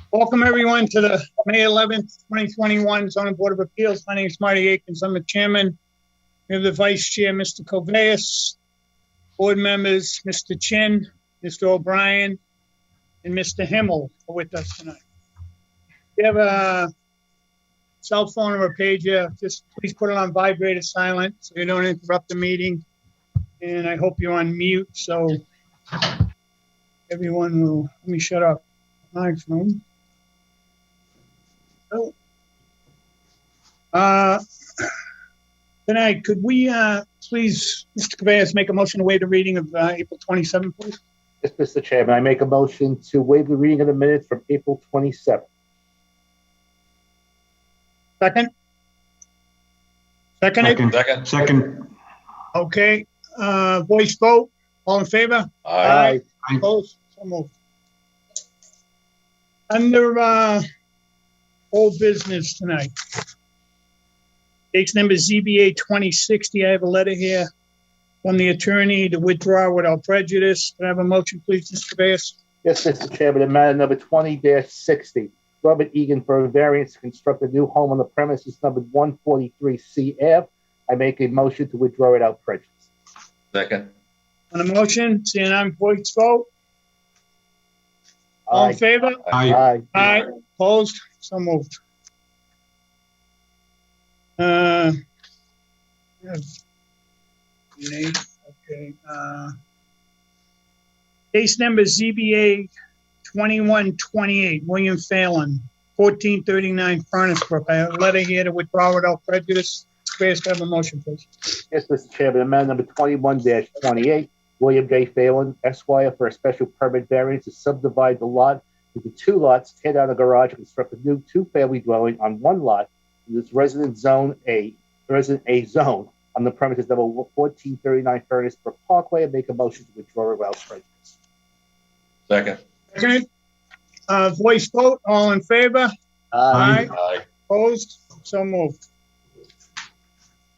Welcome, everyone, to the May 11th, 2021 Zoning Board of Appeals. My name is Marty Akins. I'm the chairman. We have the vice chair, Mr. Koveas, board members, Mr. Chin, Mr. O'Brien, and Mr. Himmel are with us tonight. If you have a cell phone or a pager, just please put it on vibrate or silent so you don't interrupt the meeting. And I hope you're on mute so everyone will, let me shut off my phone. Tonight, could we please, Mr. Cabeas, make a motion to waive the reading of April 27th, please? Yes, Mr. Chairman, I make a motion to waive the reading of the minutes from April 27th. Second? Seconded? Second. Okay, voice vote, all in favor? Aye. Opposed? So moved. Under old business tonight. Case number ZBA 2060. I have a letter here from the attorney to withdraw without prejudice. Can I have a motion, please, Mr. Cabeas? Yes, Mr. Chairman, in matter number 20-60, Robert Egan for a variance to construct a new home on the premises numbered 143 C Ave. I make a motion to withdraw without prejudice. Second. On the motion, seeing none, voice vote. All in favor? Aye. Aye. Opposed? So moved. Okay. Case number ZBA 2128, William Phelan, 1439 Furnace Brook. I have a letter here to withdraw without prejudice. Squares, have a motion, please. Yes, Mr. Chairman, in matter number 21-28, William J. Phelan, Esquire, for a special permit variance to subdivide the lot into two lots, tear down a garage, and construct a new two-family dwelling on one lot in this resident A zone on the premises number 1439 Furnace Brook Parkway, and make a motion to withdraw without prejudice. Second. Second. Voice vote, all in favor? Aye. Aye. Opposed? So moved.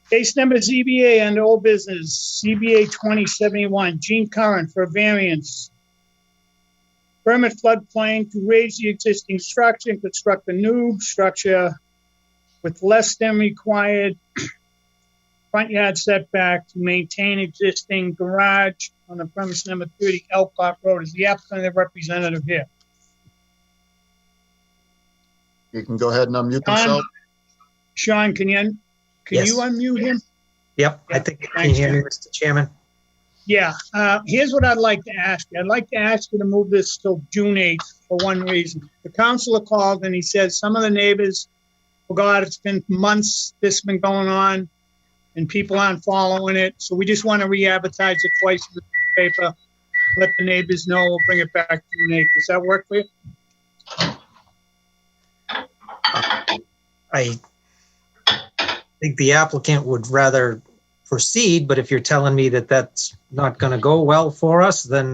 Case number ZBA and old business, ZBA 2071, Gene Curran for a variance. Permit floodplain to raise the existing structure and construct a new structure with less than required front yard setback to maintain existing garage on the premise number 30 Elcott Road. Is the applicant and representative here? You can go ahead and unmute yourself. Sean, can you Yes. unmute him? Yep, I think you can hear me, Mr. Chairman. Yeah, here's what I'd like to ask you. I'd like to ask you to move this till June 8th for one reason. The counselor called and he says some of the neighbors forgot it's been months this has been going on and people aren't following it. So we just want to re-advertise it twice in the paper, let the neighbors know, we'll bring it back June 8th. Does that work for you? I think the applicant would rather proceed, but if you're telling me that that's not going to go well for us, then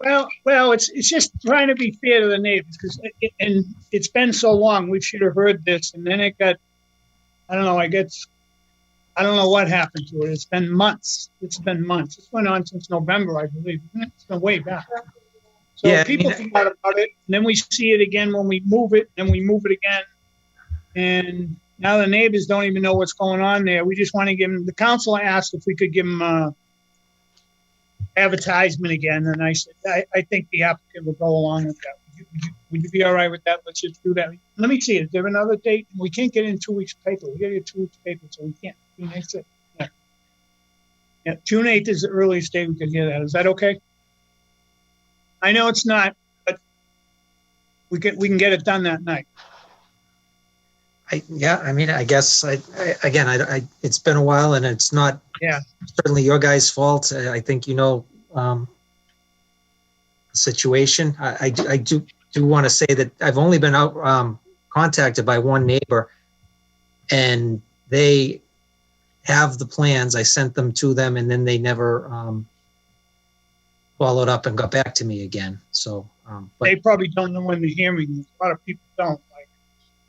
Well, it's just trying to be fair to the neighbors because and it's been so long. We should have heard this, and then it got. I don't know. I don't know what happened to it. It's been months. It's went on since November, I believe. It's been way back. So Yeah, people forgot about it, and then we see it again when we move it, and we move it again, and now the neighbors don't even know what's going on there. We just want to give them. The council asked if we could give them. Advertisement again, and I said I think the applicant will go along with that. Would you be all right with that? Let's just do that. Let me see. Is there another date? We can't get in 2 weeks paper. We got to get 2 weeks paper, so we can't. June 8th. Yeah, June 8th is the earliest date we could hear that. Is that okay? I know it's not, but we can get it done that night. I guess it's been a while and it's not certainly your guys' fault. I think the situation. I do want to say that I've only been out contacted by one neighbor, and they have the plans. I sent them to them, and then they never followed up and got back to me again. So, they probably don't know when the hearing is. A lot of people don't.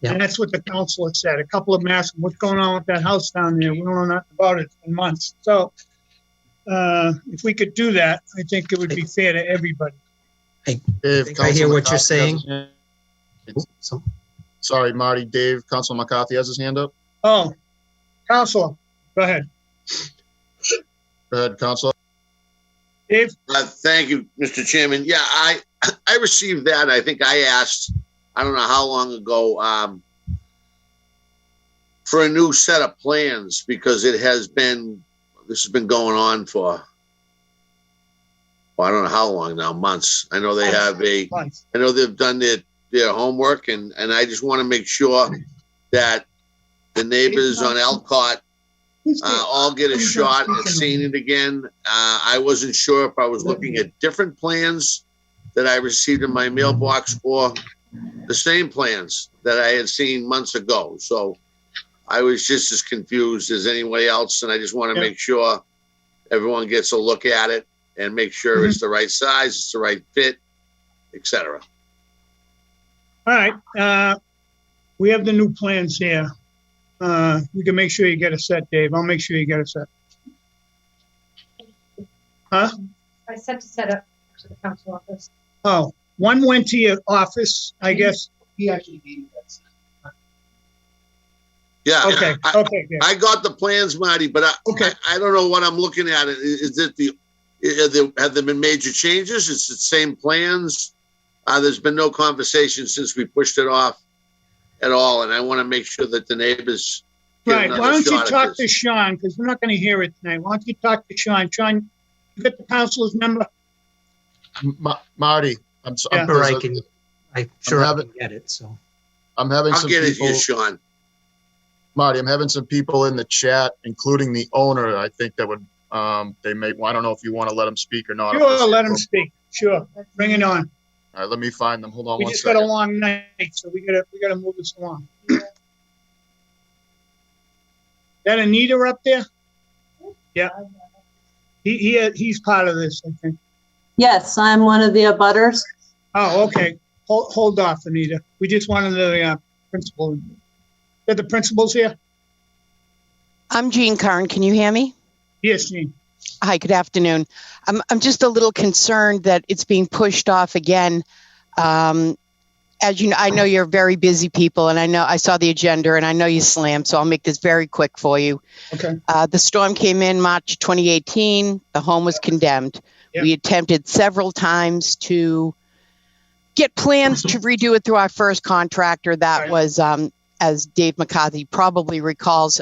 Yeah. And that's what the council said. A couple of them asked, what's going on with that house down there? We don't know nothing about it in months. So if we could do that, I think it would be fair to everybody. Dave, think I hear Council what you're McCarthy has saying. his hand- So, Sorry, Marty, Dave, Council McCarthy has his hand up. Oh, Counselor, go ahead. Go ahead, Council. Dave? Thank you, Mr. Chairman. Yeah, I received that. I think I asked, I don't know how long ago, for a new set of plans because this has been going on for, well, I don't know how long now, months. I know they have I know they've done their homework and I just want to make sure that the neighbors on Elcott all get a shot at seeing it again. I wasn't sure if I was looking at different plans that I received in my mailbox or the same plans that I had seen months ago. So I was just as confused as anybody else, and I just want to make sure everyone gets a look at it and make sure it's the right size, it's the right fit, etc. All right. We have the new plans here. We can make sure you get a set, Dave. I'll make sure you get a set. Huh? I sent to set up to the council office. Oh, one went to your office, I guess. He actually gave you that. Yeah. Okay, okay, good. I got the plans, Marty, but Okay. I don't know what I'm looking at. Is it have there been major changes? It's the same plans. There's been no conversation since we pushed it off at all, and I want to make sure that the neighbors get Right, another why don't you shot at talk this. to Sean, because we're not gonna hear it tonight. Why don't you talk to Sean? Sean, you got the councilor's number? Marty, Yeah. or I can, I'm sure I having- can get it, so. I'm having I'll some get it to people, you, Sean. Marty, I'm having some people in the chat, including the owner. I think that would, they may, I don't know if you want to let them speak or not. Sure, let him speak. Sure, bring it on. All right, let me find them. Hold on We one just got a second. long night, so we gotta move this along. That Anita up there? Yeah. He's part of this, I think. Yes, I'm one of the abutters. Oh, okay. Hold off, Anita. We just wanted the principal. Got the principals here? I'm Jean Curran. Can you hear me? Yes, Jean. Hi, good afternoon. I'm just a little concerned that it's being pushed off again. As you know, I know you're very busy people, and I saw the agenda, and I know you slammed, so I'll make this very quick for you. Okay. The storm came in March 2018. The home was condemned. Yep. We attempted several times to get plans to redo it through our first contractor. That Right. was, as Dave McCarthy probably recalls,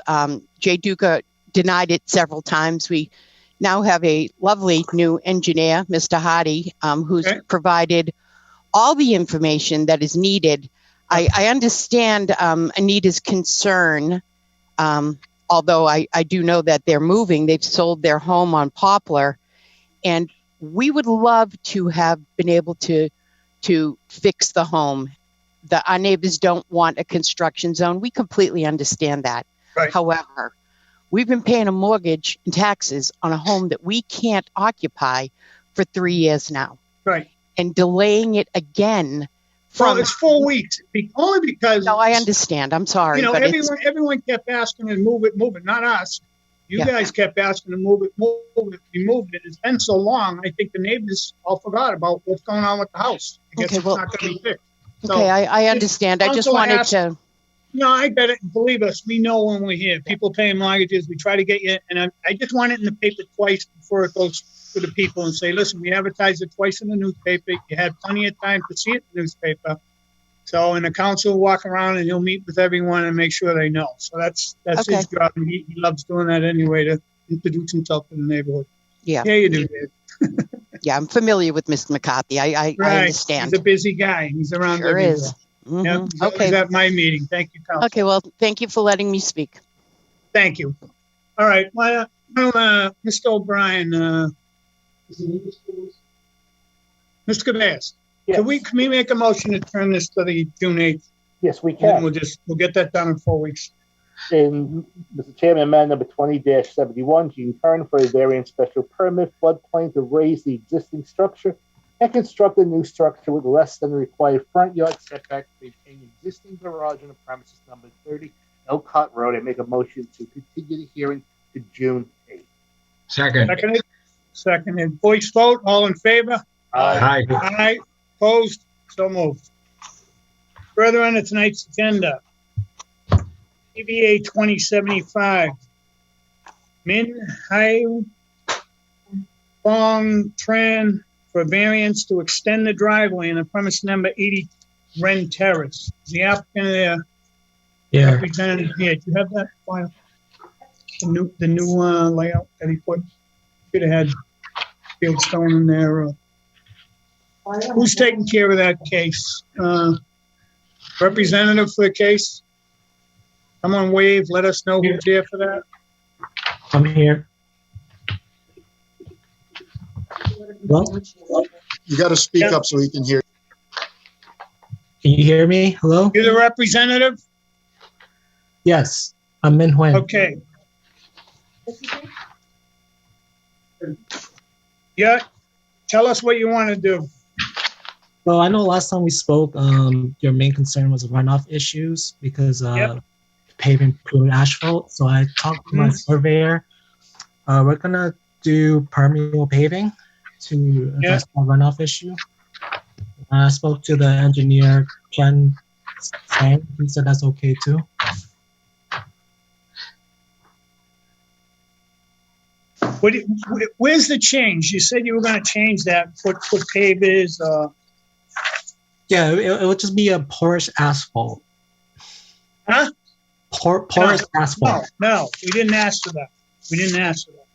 Jay Duca denied it several times. We now have a lovely new engineer, Mr. Hardy, who's Okay. provided all the information that is needed. I understand Anita's concern, although I do know that they're moving. They've sold their home on Poplar, and we would love to have been able to fix the home. Our neighbors don't want a construction zone. We completely understand that. Right. However, we've been paying a mortgage and taxes on a home that we can't occupy for 3 years now, Right. and delaying it again. Well, it's 4 weeks, only because. No, I understand. I'm sorry, You know, but it's, everyone kept asking to move it, not us. You Yeah. guys kept asking to move it. We moved it. It's been so long, I think the neighbors all forgot about what's going on with the house. I guess Okay, it's well- not gonna be fixed. So, okay. I understand. I just Council wanted asked- to. no, I bet it. Believe us, we know when we're here. People paying mortgages, we try to get you, and I just want it in the paper twice before it goes to the people and say, listen, we advertised it twice in the newspaper. You had plenty of time to see it in the newspaper. So, and the council will walk around and he'll meet with everyone and make sure they know. So that's Okay. his job, and he loves doing that anyway to introduce himself to the neighborhood. Yeah. Yeah, you do, Dave. Yeah, I'm familiar with Mr. McCarthy. I Right. understand. He's a busy guy. He's around Sure everywhere. is. Mhm. Yeah, he's always Okay. at my meeting. Thank you, council. Okay. Well, thank you for letting me speak. Thank you. All right, well, Mr. O'Brien, Mr. Cabeas, Yes. can we make a motion to turn this to the June 8th? Yes, we And then can. we'll get that done in 4 weeks. In Mr. Chairman, amendment number 20-71, Gene Kern for a variance special permit floodplain to raise the existing structure and construct a new structure with less than the required front yard setback to maintain existing garage on the premises number 30 Elcott Road. I make a motion to continue the hearing to June 8th. Second. Seconded, voice vote, all in favor? Aye. Aye. Aye, Opposed? So moved. Further on to tonight's agenda, TBA 2075, Min Hai Fong Tran for variance to extend the driveway in the premise number 80 Ren Terrace. Is the applicant there? Yeah. Representative here. Do you have that file? The new layout that he put? Should have had Fieldstone in there. Who's taking care of that case? Representative for the case? Come on, wave. Let us know who's here for that. I'm here. Hello? You got to speak Yeah. up so he can hear. Can you hear me? Hello? You're the representative? Yes, I'm Min Huen. Okay. Yeah. Tell us what you want to do. Well, I know last time we spoke, your main concern was runoff issues because Yep. paving poured asphalt. So I talked to my surveyor. We're gonna do permeable paving to address the runoff issue. I spoke to the engineer, Ken Sang. He said that's okay too. Where's the change? You said you were going to change that, put pavers. Yeah, it would just be a porous asphalt. Huh? Porous asphalt. No, we didn't ask for that. We didn't ask for that.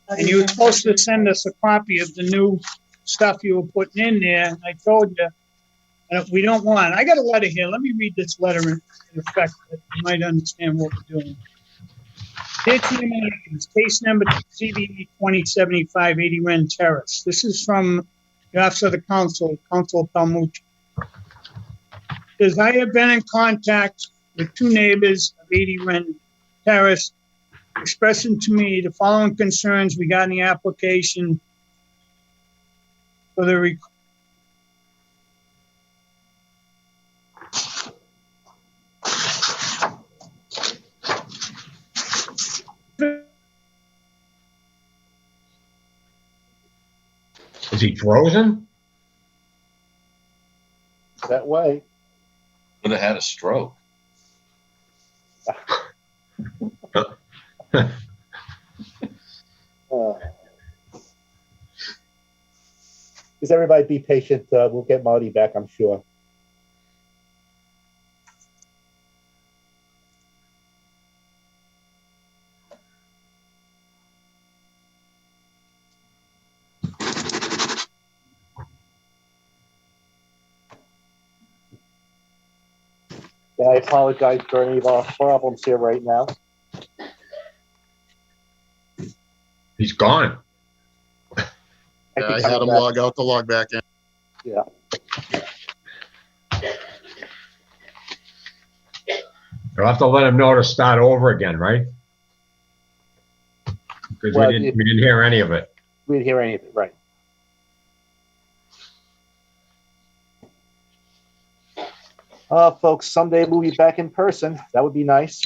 And you were supposed to send us a copy of the new stuff you were putting in there. And I told you, we don't want. I got a letter here. Let me read this letter in effect. That you might understand what we're doing. Dear Chairman Akins, case number CBE 2075 80 Ren Terrace. This is from the Office of the Council, Council Palmucci. Says, I have been in contact with two neighbors of 80 Ren Terrace, expressing to me the following concerns regarding the application for the Is he frozen? That way. Could have had a stroke. Just everybody be patient. We'll get Marty back, I'm sure. Yeah, I apologize for any of our problems here right now. He's gone. Yeah, I had him log out to log back in. Yeah. You'll have to let him know to start over again, right? Because Well, we didn't hear any of it. We didn't hear any of it, right? Folks, someday we'll be back in person. That would be nice.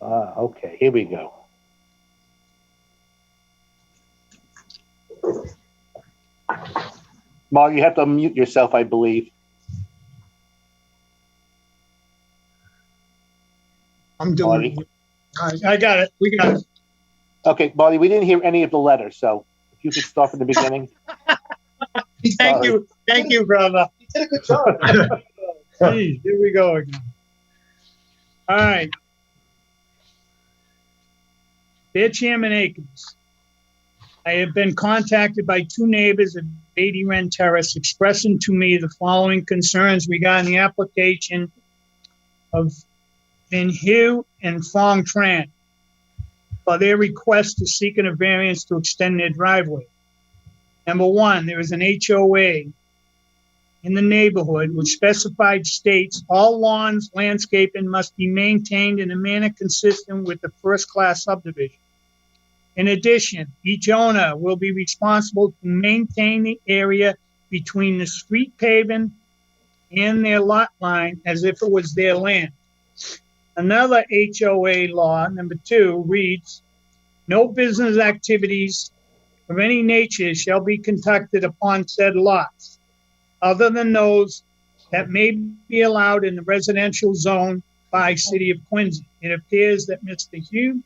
Okay, here we go. Mark, you have to unmute yourself, I believe. I'm doing it. I got it. We got it. Okay, Marty, we didn't hear any of the letters, so if you could start from the beginning. Thank you. Thank you, brother. You did a good job. Geez, here we go again. All right. Dear Chairman Akins, I have been contacted by two neighbors of 80 Ren Terrace expressing to me the following concerns regarding the application of Vinh Hieu and Phong Tran for their request to seek a variance to extend their driveway. Number one, there is an HOA in the neighborhood, which specified states all lawns, landscaping must be maintained in a manner consistent with the first-class subdivision. In addition, each owner will be responsible to maintain the area between the street paving and their lot line as if it was their land. Another HOA law, number 2, reads, no business activities of any nature shall be conducted upon said lots, other than those that may be allowed in the residential zone by City of Quincy. It appears that Mr. Hugh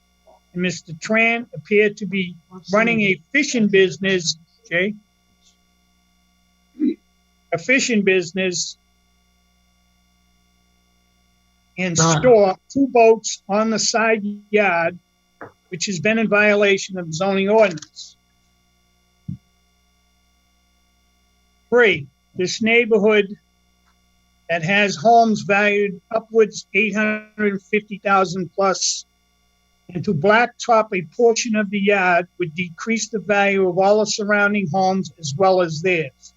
and Mr. Tran appear to be running a fishing business, Jay? A fishing business and store 2 boats on the side yard, which has been in violation of zoning ordinance. 3, this neighborhood that has homes valued upwards 850,000 plus, and to blacktop a portion of the yard would decrease the value of all the surrounding homes as well as theirs.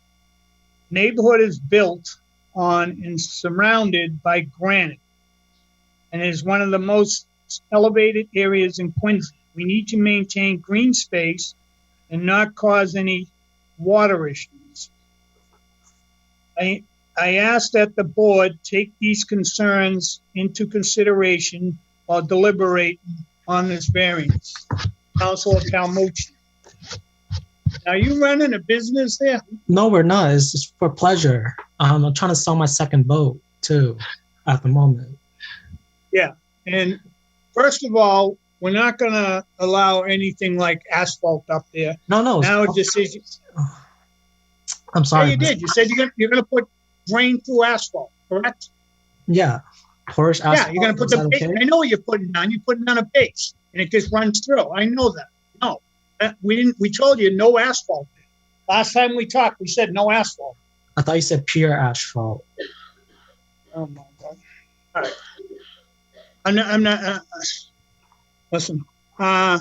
Neighborhood is built on and surrounded by granite and is one of the most elevated areas in Quincy. We need to maintain green space and not cause any water issues. I ask that the board take these concerns into consideration while deliberating on this variance. Councilor Calmucci. Now, you running a business there? No, we're not. It's just for pleasure. I'm trying to sell my second boat too at the moment. Yeah. And first of all, we're not going to allow anything like asphalt up there. No. Now a decision. I'm sorry. Yeah, you did. You said you're going to put drain through asphalt, correct? Yeah. Porous asphalt. Yeah, you're going to put Is the that base. okay? I know what you're putting on. You're putting on a base, and it just runs through. I know that. No, we didn't. We told you no asphalt. Last time we talked, we said no asphalt. I thought you said pure asphalt. Oh my God! All right. I'm not. Listen. I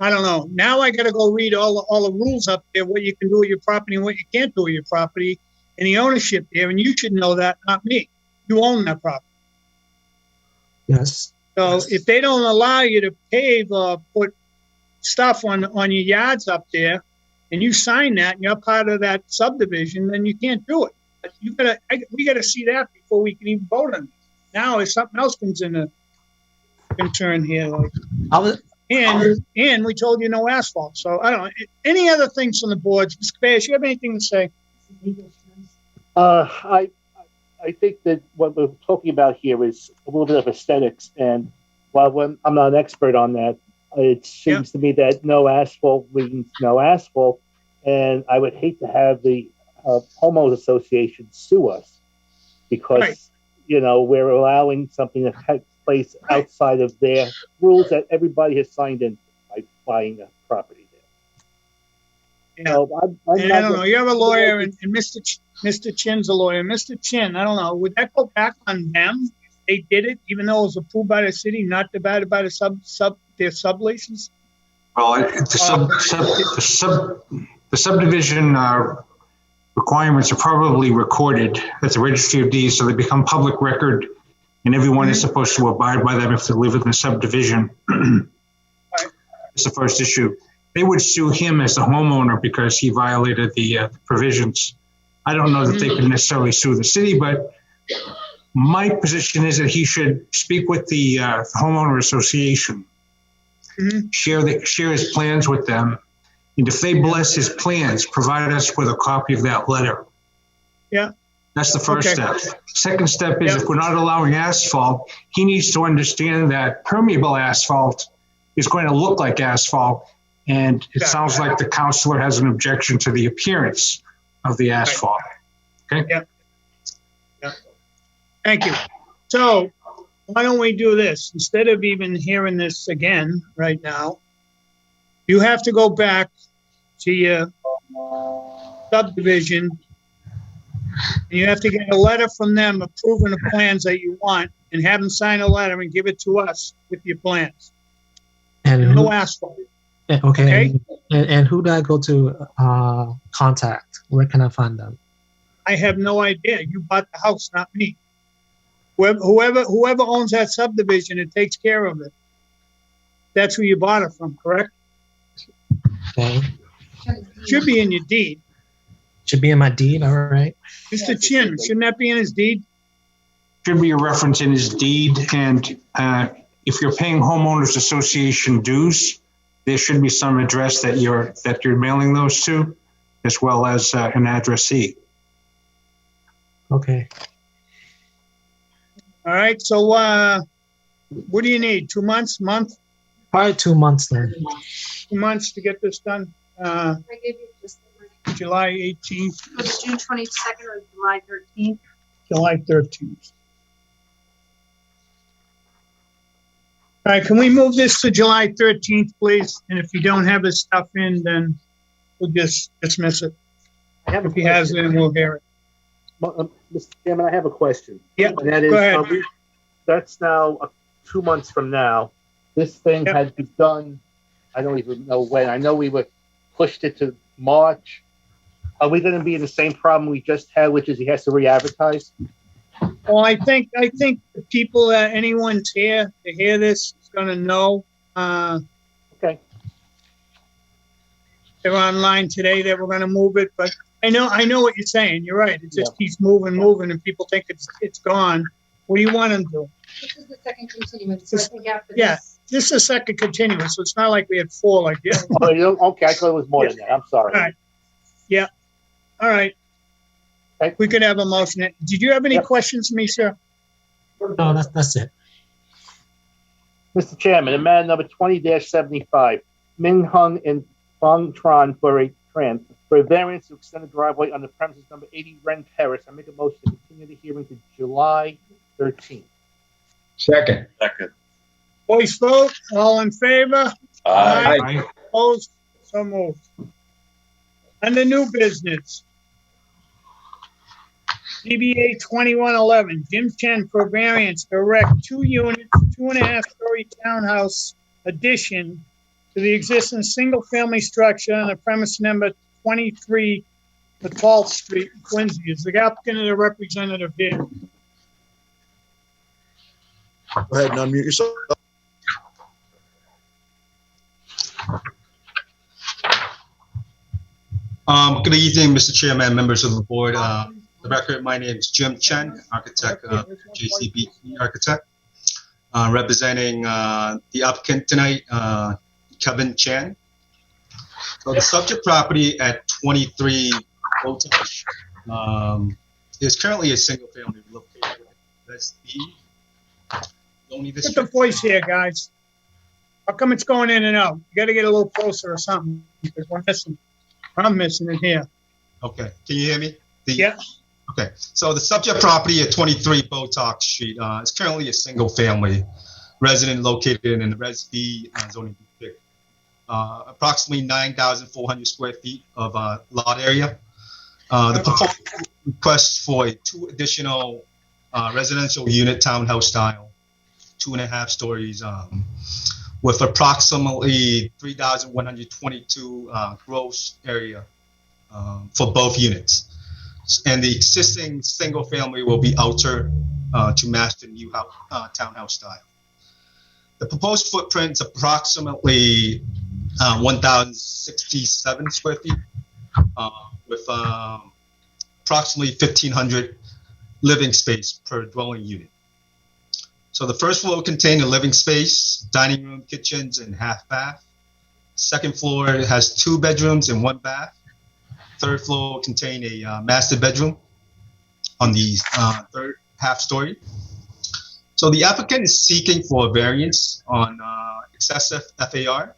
don't know. Now I got to go read all the rules up there. What you can do with your property and what you can't do with your property, and the ownership there. And you should know that, not me. You own that property. Yes. So if they don't allow you to pave or put stuff on your yards up there, and you sign that and you're part of that subdivision, then you can't do it. But we gotta see that before we can even vote on it. Now, if something else comes in a concern here, like, and we told you no asphalt. So I don't know. Any other things from the boards? Mr. Cabeas, you have anything to say? I think that what we're talking about here is a little bit of aesthetics, and while I'm not an expert on that, it seems to me that no asphalt means no asphalt, and I would hate to have the homeowners association sue us because we're allowing something that takes place outside of their rules that everybody has signed in by buying a property there. Yeah. So I don't know. You have a lawyer, and Mr. Chin's a lawyer. Mr. Chin, I don't know. Would that go back on them if they did it, even though it was approved by the city, not divided by the their subleases? Well, the subdivision requirements are probably recorded at the Registry of Deeds, so they become public record, and everyone is supposed to abide by them if they live in the subdivision. It's the first issue. They would sue him as the homeowner because he violated the provisions. I don't know that they could necessarily sue the city, but my position is that he should speak with the homeowner association, share his plans with them, and if they bless his plans, provide us with a copy of that letter. Yeah. That's the first step. Second step is if we're not allowing asphalt, he needs to understand that permeable asphalt is going to look like asphalt, and it sounds like the counselor has an objection to the appearance of the asphalt. Okay? Yeah. Thank you. So why don't we do this? Instead of even hearing this again right now, you have to go back to your subdivision, and you have to get a letter from them approving the plans that you want, and have them sign a letter and give it to us with your plans. And no asphalt. Okay. Okay. And who do I go to contact? Where can I find them? I have no idea. You bought the house, not me. Whoever owns that subdivision, it takes care of it. That's who you bought it from, correct? Okay. Should be in your deed. Should be in my deed. All right. Mr. Chin, shouldn't that be in his deed? Should be a reference in his deed, and if you're paying homeowners association dues, there should be some address that you're mailing those to, as well as an addressee. Okay. All right, so what do you need? 2 months, month? Probably 2 months then. 2 months to get this done? I gave you just the July 18th, was June 22nd or July 13th. July 13th. All right, can we move this to July 13th, please? And if you don't have his stuff in, then we'll just dismiss it. I have a If he has it, question. then we'll hear it. Mr. Chairman, I have a question. Yeah, And that is, go ahead. that's now 2 months from now. This thing Yep. had begun, I don't even know when. I know we were pushed it to March. Are we going to be in the same problem we just had, which is he has to re-advertise? Well, I think the people that anyone's here to hear this is gonna know, Okay. they're online today that we're gonna move it, but I know what you're saying. You're right. It just keeps moving, and people think it's gone. What do you want them to do? This is the second continuance, so I think after Yeah. this. This is a second continuous, so it's not like we had 4 like you. Oh, okay, I thought it was more than that. I'm sorry. All right. Yeah. All right. Okay. We could have a motion. Did you have any Yep. questions for me, sir? No, that's it. Mr. Chairman, in matter number 20-75, Ming Hung and Fong Tran for a variance to extend the driveway on the premises number 80 Ren Terrace. I make a motion to continue the hearing to July 13th. Second. Second. Voice vote. All in favor? Aye. Aye. Opposed? So moved. Under new business. CBA 2111, Jim Chen for variance to erect 2 units, 2.5-story townhouse addition to the existing single-family structure on the premise number 23 12th Street, Quincy. Is the applicant or the representative here? Go ahead and unmute yourself. Good evening, Mr. Chairman, members of the board. The record, my name is Jim Chen, architect of JCB Architect, representing the applicant tonight, Kevin Chan. So the subject property at 23 Botash is currently a single family located. That's the only Get the voice here, guys. How come it's going in and out? You got to get a little closer or something because we're missing. I'm missing it here. Okay, can you hear me? Yeah. Okay, so the subject property at 23 Botox Street is currently a single-family resident located in the Res B zoning district. Approximately 9,400 square feet of lot area. The proposal requests for 2 additional residential unit townhouse style, 2.5 stories, with approximately 3,122 gross area for both units. And the existing single family will be altered to match the new townhouse style. The proposed footprint is approximately 1,067 square feet with approximately 1,500 living space per dwelling unit. So the first floor will contain a living space, dining room, kitchens, and half bath. Second floor has 2 bedrooms and 1 bath. Third floor will contain a master bedroom on the third half story. So the applicant is seeking for a variance on excessive FAR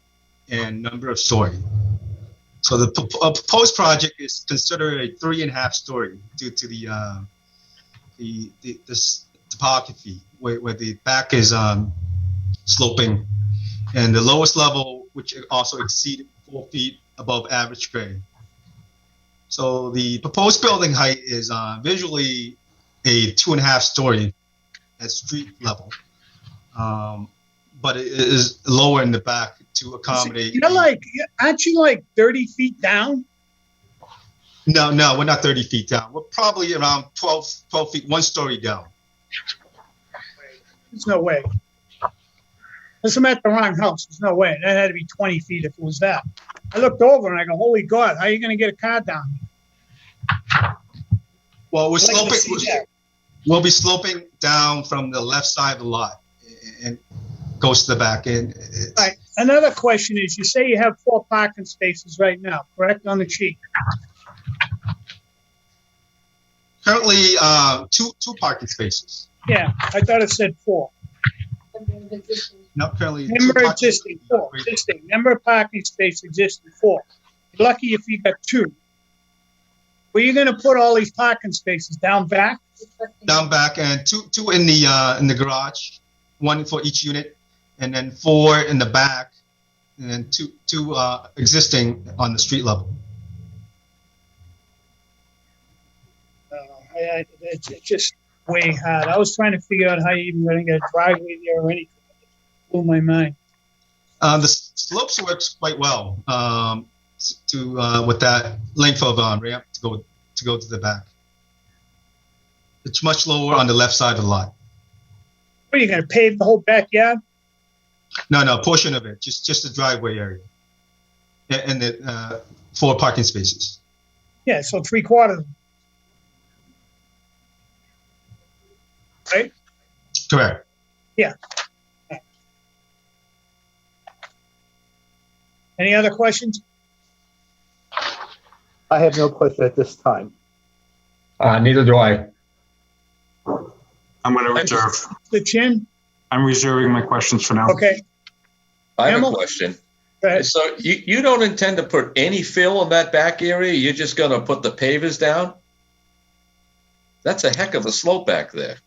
and number of story. So the proposed project is considered a 3.5 story due to this topography where the back is sloping and the lowest level, which also exceeded 4 feet above average grade. So the proposed building height is visually a 2.5 story at street level. but it is lower in the back to accommodate. Aren't you like 30 feet down? No, we're not 30 feet down. We're probably around 12 feet, 1 story down. There's no way. Unless I'm at the wrong house. There's no way. That had to be 20 feet if it was that. I looked over and I go, holy God, how are you going to get a car down? Well, we're I'd like to sloping. see that. We'll be sloping down from the left side of the lot and goes to the back end. All right. Another question is, you say you have 4 parking spaces right now, correct, on the sheet? Currently, two parking spaces. Yeah, I thought it said 4. No, currently. Number existing, 4. Existing. Number of parking space existing, 4. You're lucky if you got 2. Where are you going to put all these parking spaces? Down back? Down back, and two in the garage, 1 for each unit, and then 4 in the back, and then two existing on the street level. It's just way hard. I was trying to figure out how you even going to get a driveway there or anything. It blew my mind. The slopes works quite well with that length of ramp to go to the back. It's much lower on the left side of the lot. What, are you going to pave the whole backyard? No, portion of it, just the driveway area, and the 4 parking spaces. Yeah, so 3/4. Right? Correct. Yeah. Any other questions? I have no question at this time. Neither do I. I'm going to reserve. The chin? I'm reserving my questions for now. Okay. I have Emil? a question. Go ahead. So you don't intend to put any fill in that back area? You're just going to put the pavers down? That's a heck of a slope back there.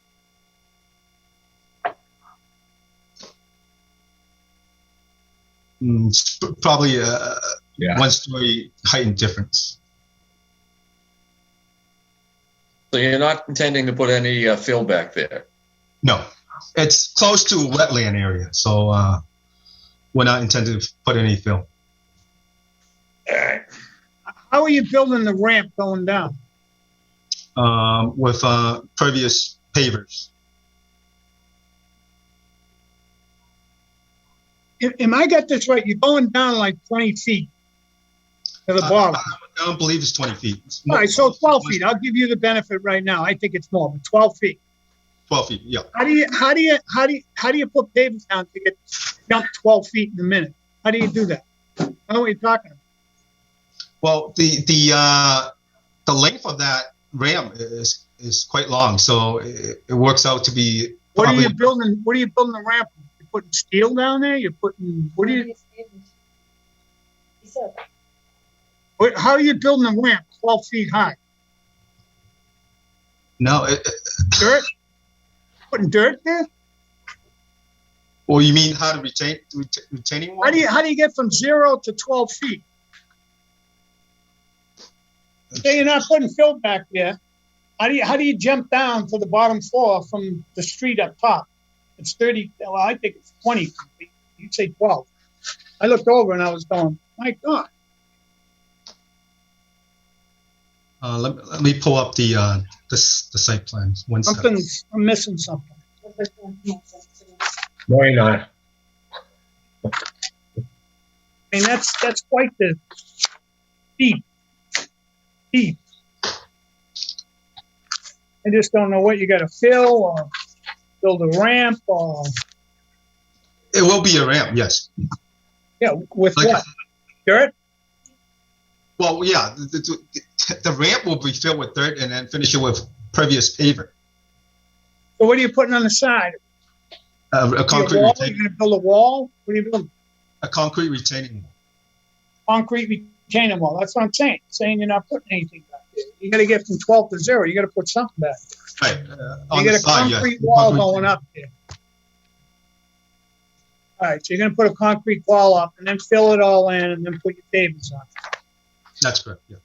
It's probably a Yeah. 1 story height difference. So you're not intending to put any fill back there? No, it's close to a wetland area, so we're not intending to put any fill. How are you building the ramp going down? With previous pavers. Am I got this right? You're going down like 20 feet to the bottom. I don't believe it's 20 feet. It's All right, so 12 feet. I'll give you the benefit right now. I think it's more, but 12 feet. 12 feet, yeah. How do you put pavers down to get jump 12 feet in a minute? How do you do that? I don't know what you're talking about. Well, the length of that ramp is quite long, so it works out to be. What are you building? What are you building the ramp? You're putting steel down there. You're putting what are you? How are you building a ramp 12 feet high? No, Dirt? Putting dirt there? Well, you mean how to retaining wall? How do you get from 0 to 12 feet? Say you're not putting fill back there. How do you jump down to the bottom floor from the street up top? It's 30. Well, I think it's 20 feet. You'd say 12. I looked over and I was going, my God. Let me pull up the site plans. One second. I'm missing something. No, you're not. I mean, that's quite the deep. I just don't know what you got to fill or build a ramp or. It will be a ramp, yes. Yeah, with Like what? Dirt? Well, yeah, the ramp will be filled with dirt and then finish it with previous paver. So what are you putting on the side? A concrete You're retaining. going to build a wall? What are you building? A concrete retaining wall. Concrete retaining wall. That's what I'm saying. Saying you're not putting anything back there. You got to get from 12 to 0. You got to put something back there. Right. You got a concrete wall going up there. All right, so you're going to put a concrete wall up and then fill it all in and then put your pavers on. That's correct, yeah.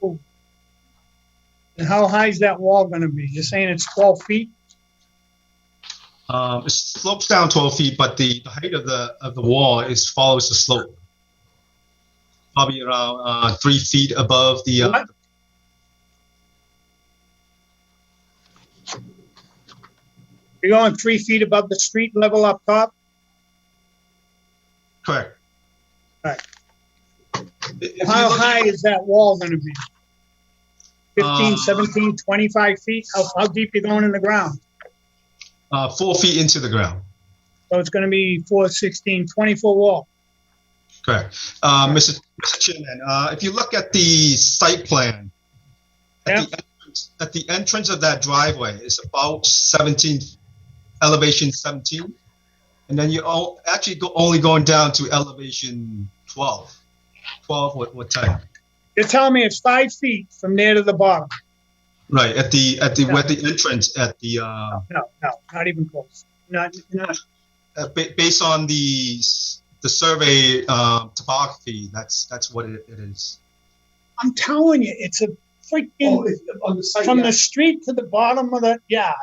Cool. And how high is that wall going to be? You're saying it's 12 feet? It slopes down 12 feet, but the height of the wall follows the slope. Probably around 3 feet above the. What? You're going 3 feet above the street level up top? Correct. Right. If you How look at- high is that wall going to be? 15, Um, 17, 25 feet? How deep you going in the ground? 4 feet into the ground. So it's going to be 4, 16, 24 wall. Correct. Mr. Chairman, if you look at the site plan, at the entrance of that driveway is about 17, elevation 17, and then you actually only going down to elevation 12. 12 what type? You're telling me it's 5 feet from there to the bottom? Right at the where the entrance at the No, not even close. Not. based on the survey topography, that's what it is. I'm telling you, it's a freaking on the site, from the street to the bottom of the yard.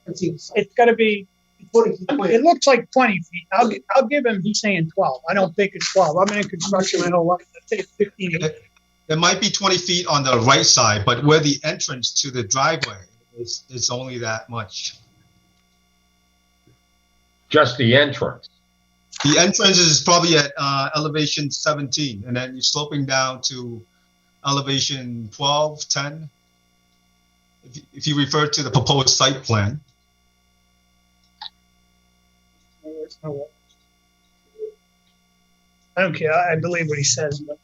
It's got to be. It looks like 20 feet. I'll give him. He's saying 12. I don't think it's 12. I'm in construction. I don't. I'd say it's 15. It might be 20 feet on the right side, but where the entrance to the driveway is, it's only that much. Just the entrance. The entrance is probably at elevation 17, and then you're sloping down to elevation 12, 10. If you refer to the proposed site plan. I don't care. I believe what he says. But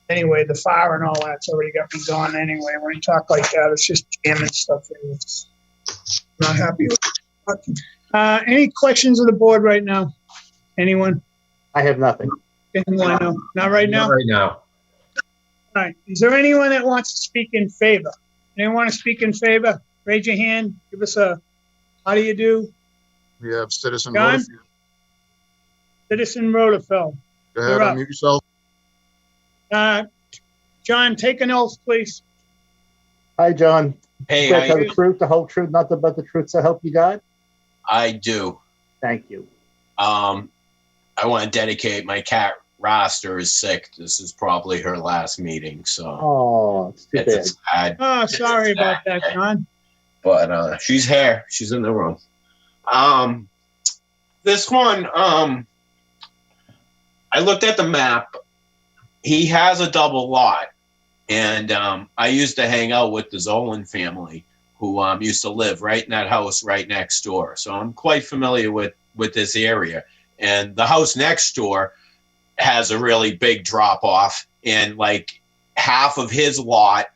anyway, the fire and all that's already got me gone anyway. When you talk like that, it's just jamming stuff in. It's not happy with it. Any questions of the board right now? Anyone? I have nothing. Anyone? No? Not right now? Not right now. All right. Is there anyone that wants to speak in favor? Anyone want to speak in favor? Raise your hand. Give us a, how do you do? We have Citizen John? Rutherford. Citizen Rutherford. Go ahead, You're up. unmute yourself. John, take an oath, please. Hi, John. Hey, You tell the truth, the whole truth, nothing but the truth, so help you God? I do. Thank you. I want to dedicate my cat Roster is sick. This is probably her last meeting, so Oh, it's too bad. it's sad. Oh, sorry about that, John. But she's here. She's in the room. This one, I looked at the map. He has a double lot, and I used to hang out with the Zolan family, who used to live right in that house right next door. So I'm quite familiar with this area. And the house next door has a really big drop off, and like half of his lot,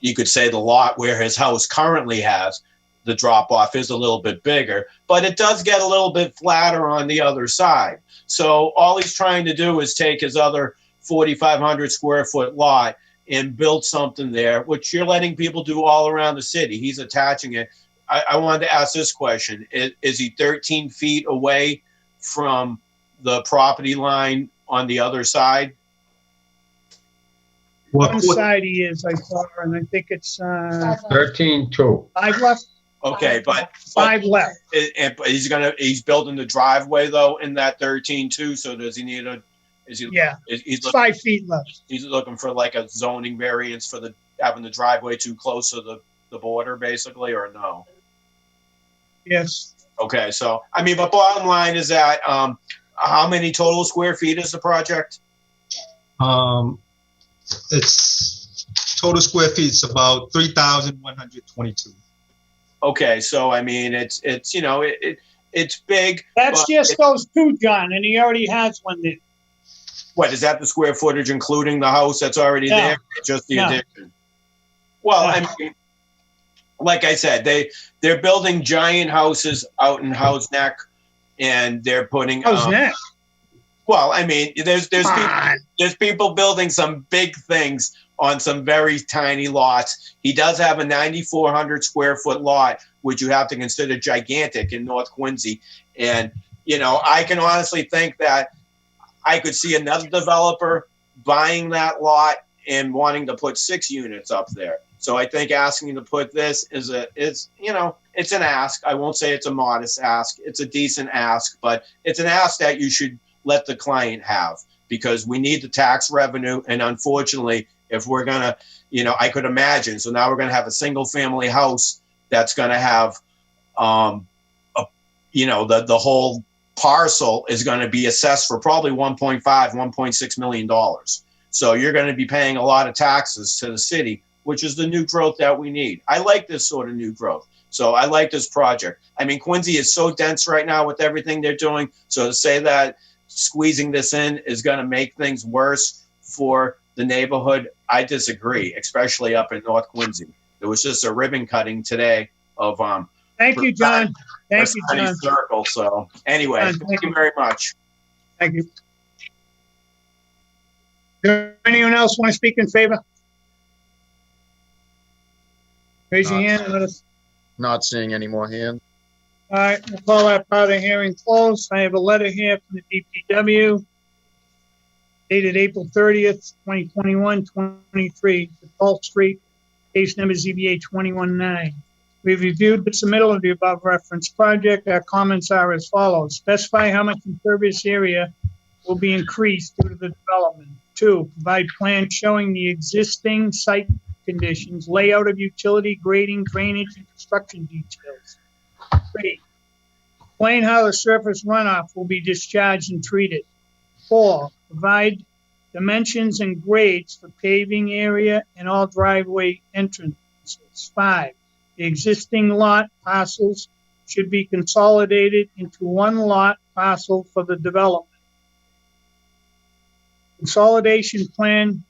you could say the lot where his house currently has the drop off is a little bit bigger, but it does get a little bit flatter on the other side. So all he's trying to do is take his other 4,500 square foot lot and build something there, which you're letting people do all around the city. He's attaching it. I wanted to ask this question. Is he 13 feet away from the property line on the other side? One side he is, I saw, and I think it's 13-2. 5 left. Okay, but 5 left. But he's building the driveway though in that 13-2. So does he need a? Is he? Yeah, He's 5 feet left. He's looking for like a zoning variance for having the driveway too close to the border, basically, or no? Yes. Okay, so I mean, but bottom line is that how many total square feet is the project? It's total square feet. It's about 3,122. Okay, so I mean, it's you know it's big. That's but just those two, John, and he already has one there. What is that? The square footage, including the house that's already No. there, or just the No. addition? Well, I mean, like I said, they're building giant houses out in Howe's Neck, and they're putting. How's that? Well, I mean, there's people building some big things on some very tiny lots. He does have a 9,400 square foot lot, which you have to consider gigantic in North Quincy. And, you know, I can honestly think that I could see another developer buying that lot and wanting to put 6 units up there. So I think asking to put this is it's an ask. I won't say it's a modest ask. It's a decent ask, but it's an ask that you should let the client have, because we need the tax revenue. And unfortunately, if we're going to, I could imagine. So now we're going to have a single family house that's going to have, the whole parcel is going to be assessed for probably $1.6 million. So you're going to be paying a lot of taxes to the city, which is the new growth that we need. I like this sort of new growth. So I like this project. I mean, Quincy is so dense right now with everything they're doing. So to say that squeezing this in is going to make things worse for the neighborhood, I disagree, especially up in North Quincy. There was just a ribbon cutting today of Thank you, John. Thank you, John. Circle. So anyway, thank you very much. Thank you. Does anyone else want to speak in favor? Raise your hand and let us. Not seeing any more hands. All right, we'll call that part of the hearing closed. I have a letter here from the DPW dated April 30th, 2021, 23, to Paul Street, case number ZBA 219. We've reviewed the submittal of the above referenced project. Our comments are as follows. Specify how much impervious area will be increased due to the development. 2, provide plans showing the existing site conditions, layout of utility, grading, drainage, and construction details. 3, explain how the surface runoff will be discharged and treated. 4, provide dimensions and grades for paving area and all driveway entrances. 5, the existing lot parcels should be consolidated into one lot parcel for the development. Consolidation plan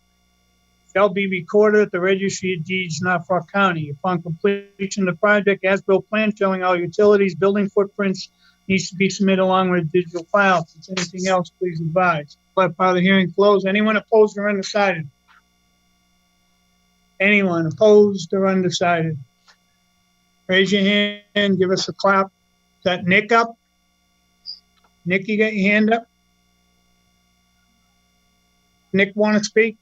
shall be recorded at the Registry of Deeds, Norfolk County. Upon completion of the project, as-built plan showing all utilities, building footprints needs to be submitted along with a digital file. If there's anything else, please advise. Let part of the hearing closed. Anyone opposed or undecided? Anyone opposed or undecided? Raise your hand, give us a clap. Is that Nick up? Nick, you got your hand up? Nick, want to speak?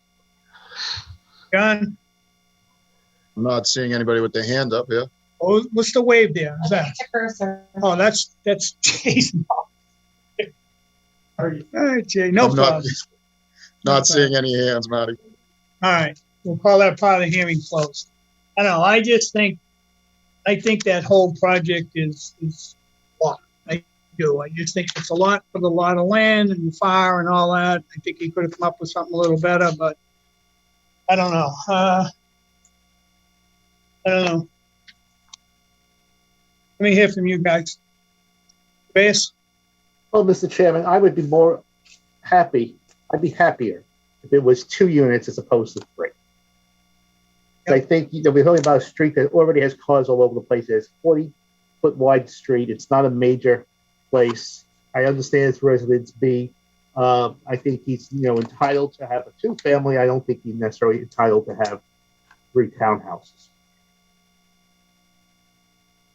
John? I'm not seeing anybody with their hand up here. Oh, what's the wave there? Is that? It's a cursor. Oh, that's Jason. All right, Jay, no I'm problem. Not seeing any hands, Marty. All right, we'll call that part of the hearing closed. I don't know, I think that whole project is a lot. I do. I just think it's a lot for the lot of land and the fire and all that. I think he could have come up with something a little better, but I don't know. I don't know. Let me hear from you guys. Base? Well, Mr. Chairman, I would be more happy. I'd be happier if it was 2 units as opposed to 3. I think we're talking about a street that already has cars all over the place. It's 40-foot wide street. It's not a major place. I understand it's Residence B. I think he's entitled to have a 2-family. I don't think he's necessarily entitled to have 3 townhouses.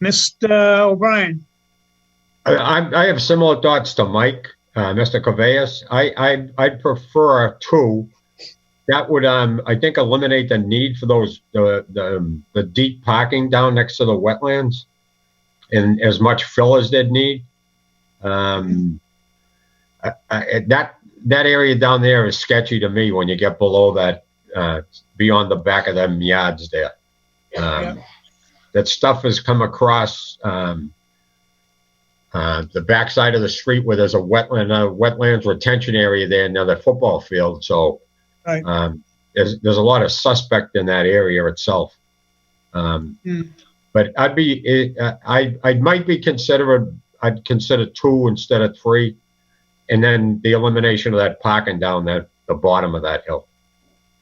Mr. O'Brien? I have similar thoughts to Mike, Mr. Cabeas. I'd prefer 2. That would, I think, eliminate the need for the deep parking down next to the wetlands, and as much fill as they'd need. That area down there is sketchy to me when you get below that, beyond the back of them yards there. That stuff has come across the backside of the street where there's a wetlands retention area there near the football field. So. Right. There's a lot of suspect in that area itself. But I'd consider 2 instead of 3, and then the elimination of that parking down the bottom of that hill.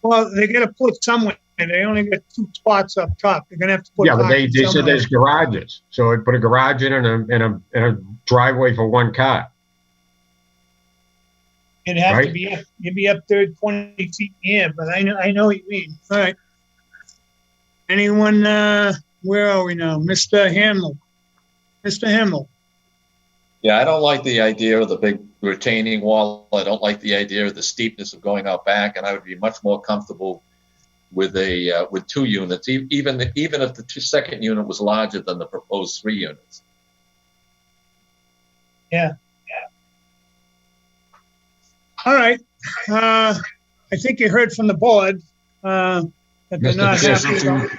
Well, they're going to put somewhere. They only got 2 spots up top. They're going to have to put. Yeah, but they said there's garages, so I'd put a garage in and a driveway for 1 car. It'd have to be up. You'd be up there 20 feet in the air, but I know what you mean. All right. Anyone? Where are we now, Mr. Hamel? Mr. Hamel. Yeah, I don't like the idea of the big retaining wall. I don't like the idea of the steepness of going out back, and I would be much more comfortable with with 2 units, even if the second unit was larger than the proposed 3 units. Yeah. All right. I think you heard from the board that they're Mr. not Chair, happy about.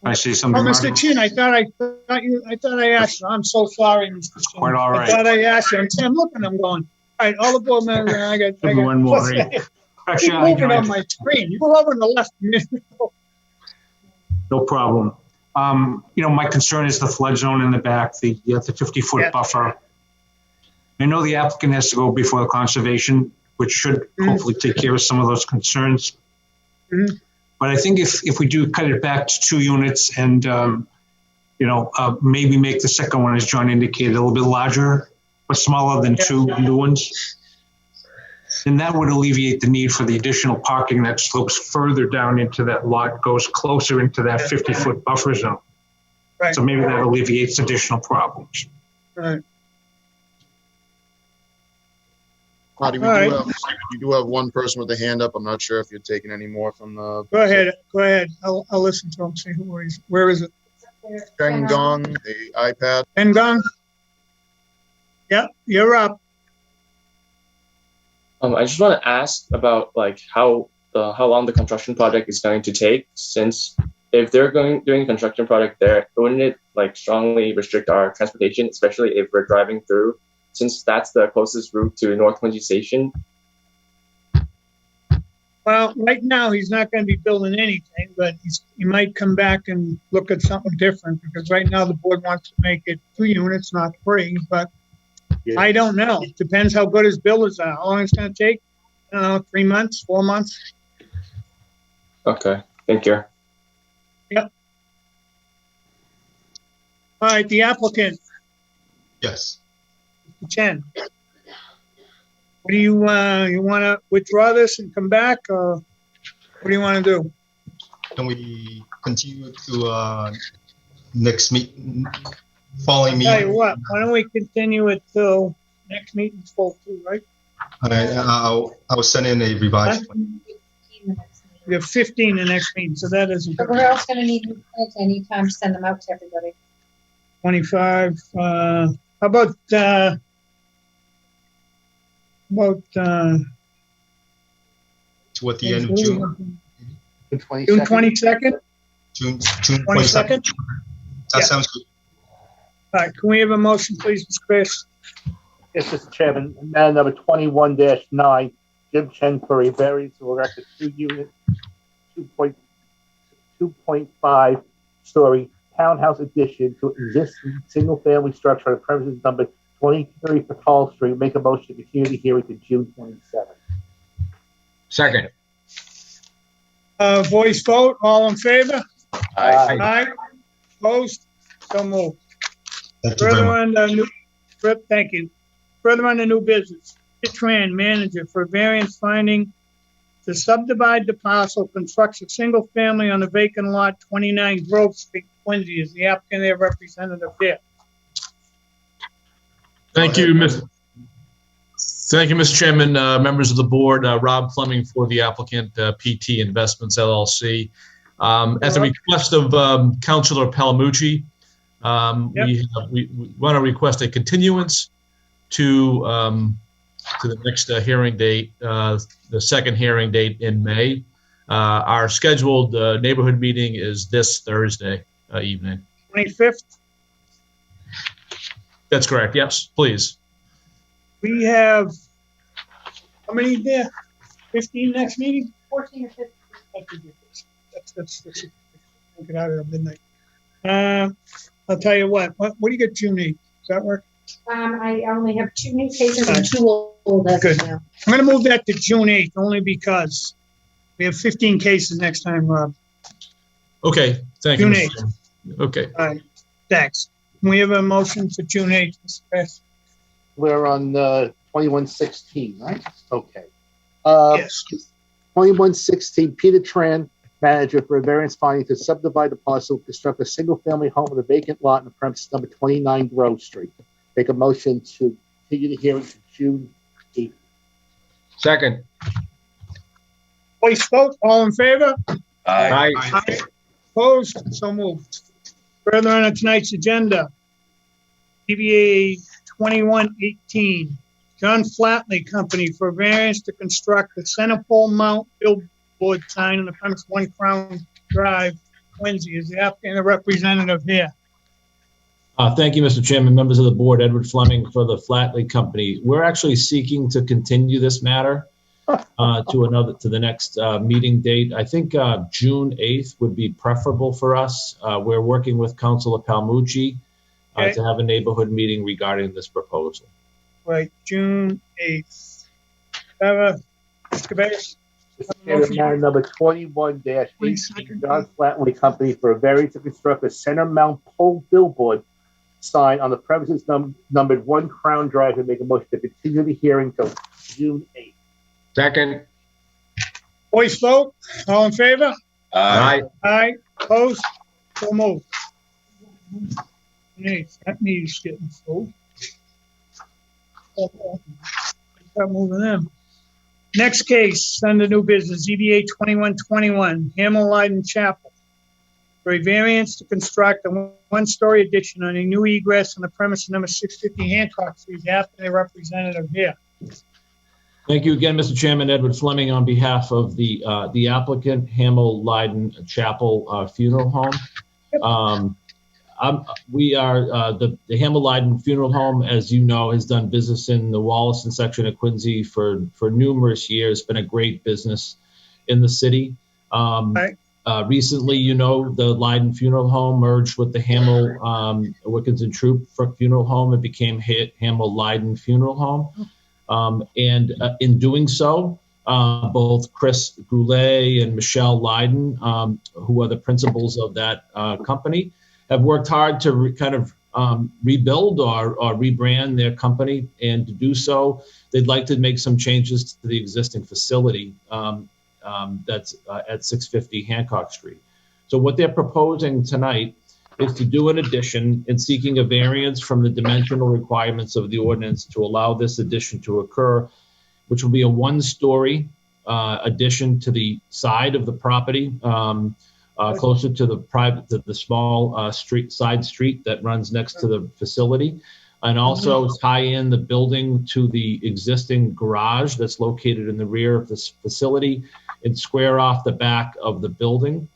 I see Oh, something. Mr. Marty? Chin, I thought I asked you. I'm so sorry, Mr. Chin. Quite all I right. thought I asked you. I'm looking, I'm going, all right, all the board members, I got. One more. Keep Actually, moving on my screen. You go over on the left a minute ago. no problem. My concern is the flood zone in the back, the 50-foot Yeah. buffer. I know the applicant has to go before the conservation, which should hopefully take care of some of those concerns. Mhm. But I think if we do cut it back to 2 units and, maybe make the second one, as John indicated, a little bit larger, but smaller than 2 new ones, then that would alleviate the need for the additional parking that slopes further down into that lot, goes closer into that 50-foot buffer zone. Right. So maybe that alleviates additional problems. Right. Marty, we All right. do have one person with a hand up. I'm not sure if you're taking any more from the. Go ahead. I'll listen to him, see where is it? Cheng Gong, the iPad. Ben Gong? Yeah, you're up. I just want to ask about how long the construction project is going to take, since if they're doing a construction project there, wouldn't it strongly restrict our transportation, especially if we're driving through, since that's the closest route to North Quincy Station? Well, right now, he's not going to be building anything, but he might come back and look at something different, because right now the board wants to make it 2 units, not 3, but I don't know. Depends how good his builders are. How long it's going to take? I don't know, 3 months, 4 months? Okay, thank you. Yep. All right, the applicant, Yes. Chen. What do you want to withdraw this and come back, or what do you want to do? Can we continue to next following Tell you meeting? what, why don't we continue it till next meeting's full too, right? I'll send in a revised plan. We have 15 the next meeting, so that isn't But we're also gonna need minutes anytime to send them out to everybody. 25. How about Toward the end of June. June 22nd? June 22nd? 22nd. That Yeah. sounds good. All right, can we have a motion, please, Mr. Chris? Yes, Mr. Chairman, matter number 21-9, Jim Chen for a variance to erect a 2-unit, 2.5-story townhouse addition to existing single-family structure on the premises number 23 Patall Street. Make a motion to continue the hearing to June 27th. Second. Voice vote, all in favor? Aye. Aye. Opposed? So moved. Thank you very Further much. on thank you. Further on the new business, Tran manager for variance finding to subdivide the parcel, constructs a single family on the vacant lot 29 Grove Street, Quincy. Is the applicant their representative there? Thank you, Mr. Chairman, members of the board. Rob Fleming for the applicant, PT Investments LLC. At the request of Councilor Palamucci, we want to request a continuance to the next hearing date, the second hearing date in May. Our scheduled neighborhood meeting is this Thursday evening. 25th? That's correct. Yes, please. We have, how many there? 15 next meeting? 14 or 15. That's get out of there midnight. I'll tell you what do you get June 8th? Does that work? I only have 2 new cases and 2 old as Good. of now. I'm going to move that to June 8th only because we have 15 cases next time, Rob. Okay, thank you. June Mr. 8th. Chairman. Okay. All right, thanks. Can we have a motion for June 8th, Mr. Chris? We're on 2116, right? Okay. Yes. 2116, Peter Tran, manager for a variance finding to subdivide the parcel, construct a single-family home on a vacant lot on the premises number 29 Grove Street. Make a motion to continue the hearing to June 8th. Second. Voice vote, all in favor? Aye. Aye. Opposed? So moved. Further on tonight's agenda, DBA 2118, John Flatley Company for variance to construct a center pole mount billboard sign on the premise 1 Crown Drive, Quincy. Is the applicant a representative here? Thank you, Mr. Chairman, members of the board, Edward Fleming for the Flatley Company. We're actually seeking to continue this matter to the next meeting date. I think June 8th would be preferable for us. We're working with Councilor Palmucci to have a neighborhood meeting regarding this proposal. Right, June 8th. Mr. Cabeas? Matter number 21-18, John Flatley Company for a variance to construct a center mount pole billboard sign on the premises numbered 1 Crown Drive, and make a motion to continue the hearing till June 8th. Second. Voice vote. All in favor? Aye. Aye. Opposed? So moved. That meeting's getting full. Start moving in. Next case, under new business, ZBA 2121, Hamel Leiden Chapel. For a variance to construct a one-story addition on a new egress on the premise number 650 Hancock Street, after the representative here. Thank you again, Mr. Chairman. Edward Fleming on behalf of the applicant, Hamel Leiden Chapel Funeral Home. We are the Hamel Leiden Funeral Home, as you know, has done business in the Wollaston section of Quincy for numerous years. Been a great business in the city. Recently, you know, the Leiden Funeral Home merged with the Hamel Wickens and Troop Funeral Home. It became Hamel Leiden Funeral Home. In doing so, both Chris Goulet and Michelle Leiden, who are the principals of that company, have worked hard to rebuild or rebrand their company. And to do so, they'd like to make some changes to the existing facility that's at 650 Hancock Street. So what they're proposing tonight is to do an addition and seeking a variance from the dimensional requirements of the ordinance to allow this addition to occur, which will be a one-story addition to the side of the property, closer to the small side street that runs next to the facility, and also tie in the building to the existing garage that's located in the rear of this facility and square off the back of the building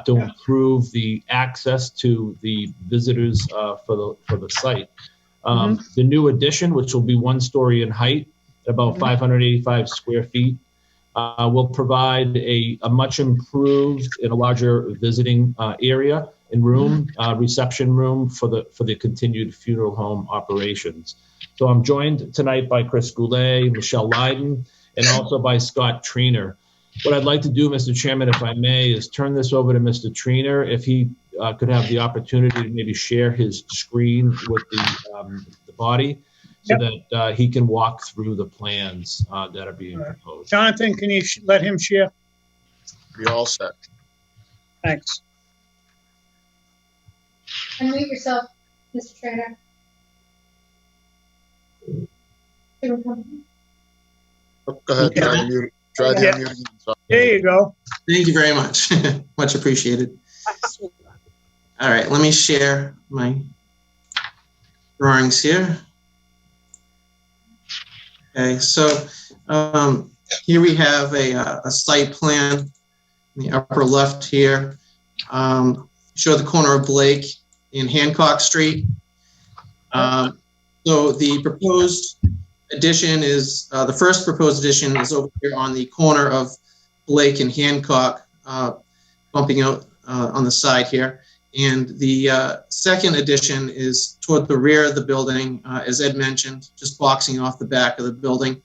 to improve the access to the visitors for the site. The new addition, which will be one story in height, about 585 square feet, will provide a much improved and a larger visiting area and room, reception room for the continued funeral home operations. So I'm joined tonight by Chris Goulet, Michelle Leiden, and also by Scott Triner. What I'd like to do, Mr. Chairman, if I may, is turn this over to Mr. Triner, if he could have the opportunity to maybe share his screen with the body, so that he can walk through the plans that are being proposed. Jonathan, can you let him share? Be all set. Thanks. Unmute yourself, Mr. Trainer. Go ahead. Try to mute. Try to unmute. There you go. Thank you very much. Much appreciated. All right, let me share my drawings here. Okay, so here we have a site plan in the upper left here. Show the corner of Blake and Hancock Street. So the proposed addition is, the first proposed addition is over here on the corner of Blake and Hancock, bumping out on the side here. And the second addition is toward the rear of the building, as Ed mentioned, just boxing off the back of the building.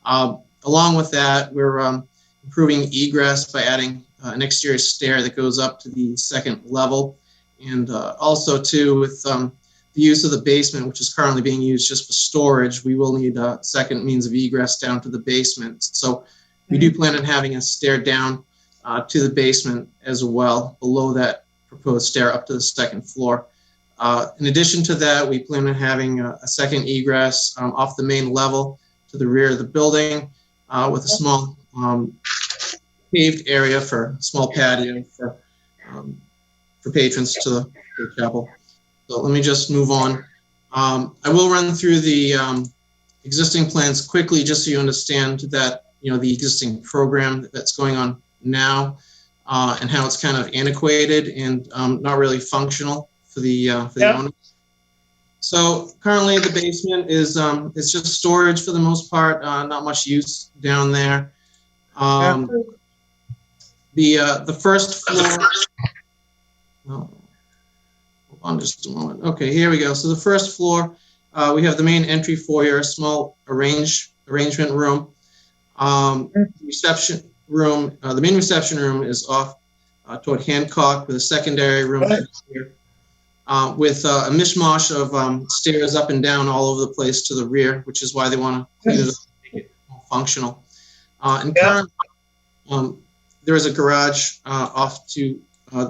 Along with that, we're improving egress by adding an exterior stair that goes up to the second level. And also, too, with the use of the basement, which is currently being used just for storage, we will need a second means of egress down to the basement. So we do plan on having a stair down to the basement as well, below that proposed stair up to the second floor. In addition to that, we plan on having a second egress off the main level to the rear of the building with a small paved area for small patio for patrons to the chapel. So let me just move on. I will run through the existing plans quickly, just so you understand that, you know, the existing program that's going on now and how it's kind of antiquated and not really functional for the owners. So currently the basement is it's just storage for the most part, not much use down there. The first floor. Oh, hold on just a moment. Okay, here we go. So the first floor, we have the main entry foyer, a small arrangement room. Reception room. The main reception room is off toward Hancock, with a secondary room here, with a mishmash of stairs up and down all over the place to the rear, which is why they want to clean it up and make it more functional. And currently, there is a garage off to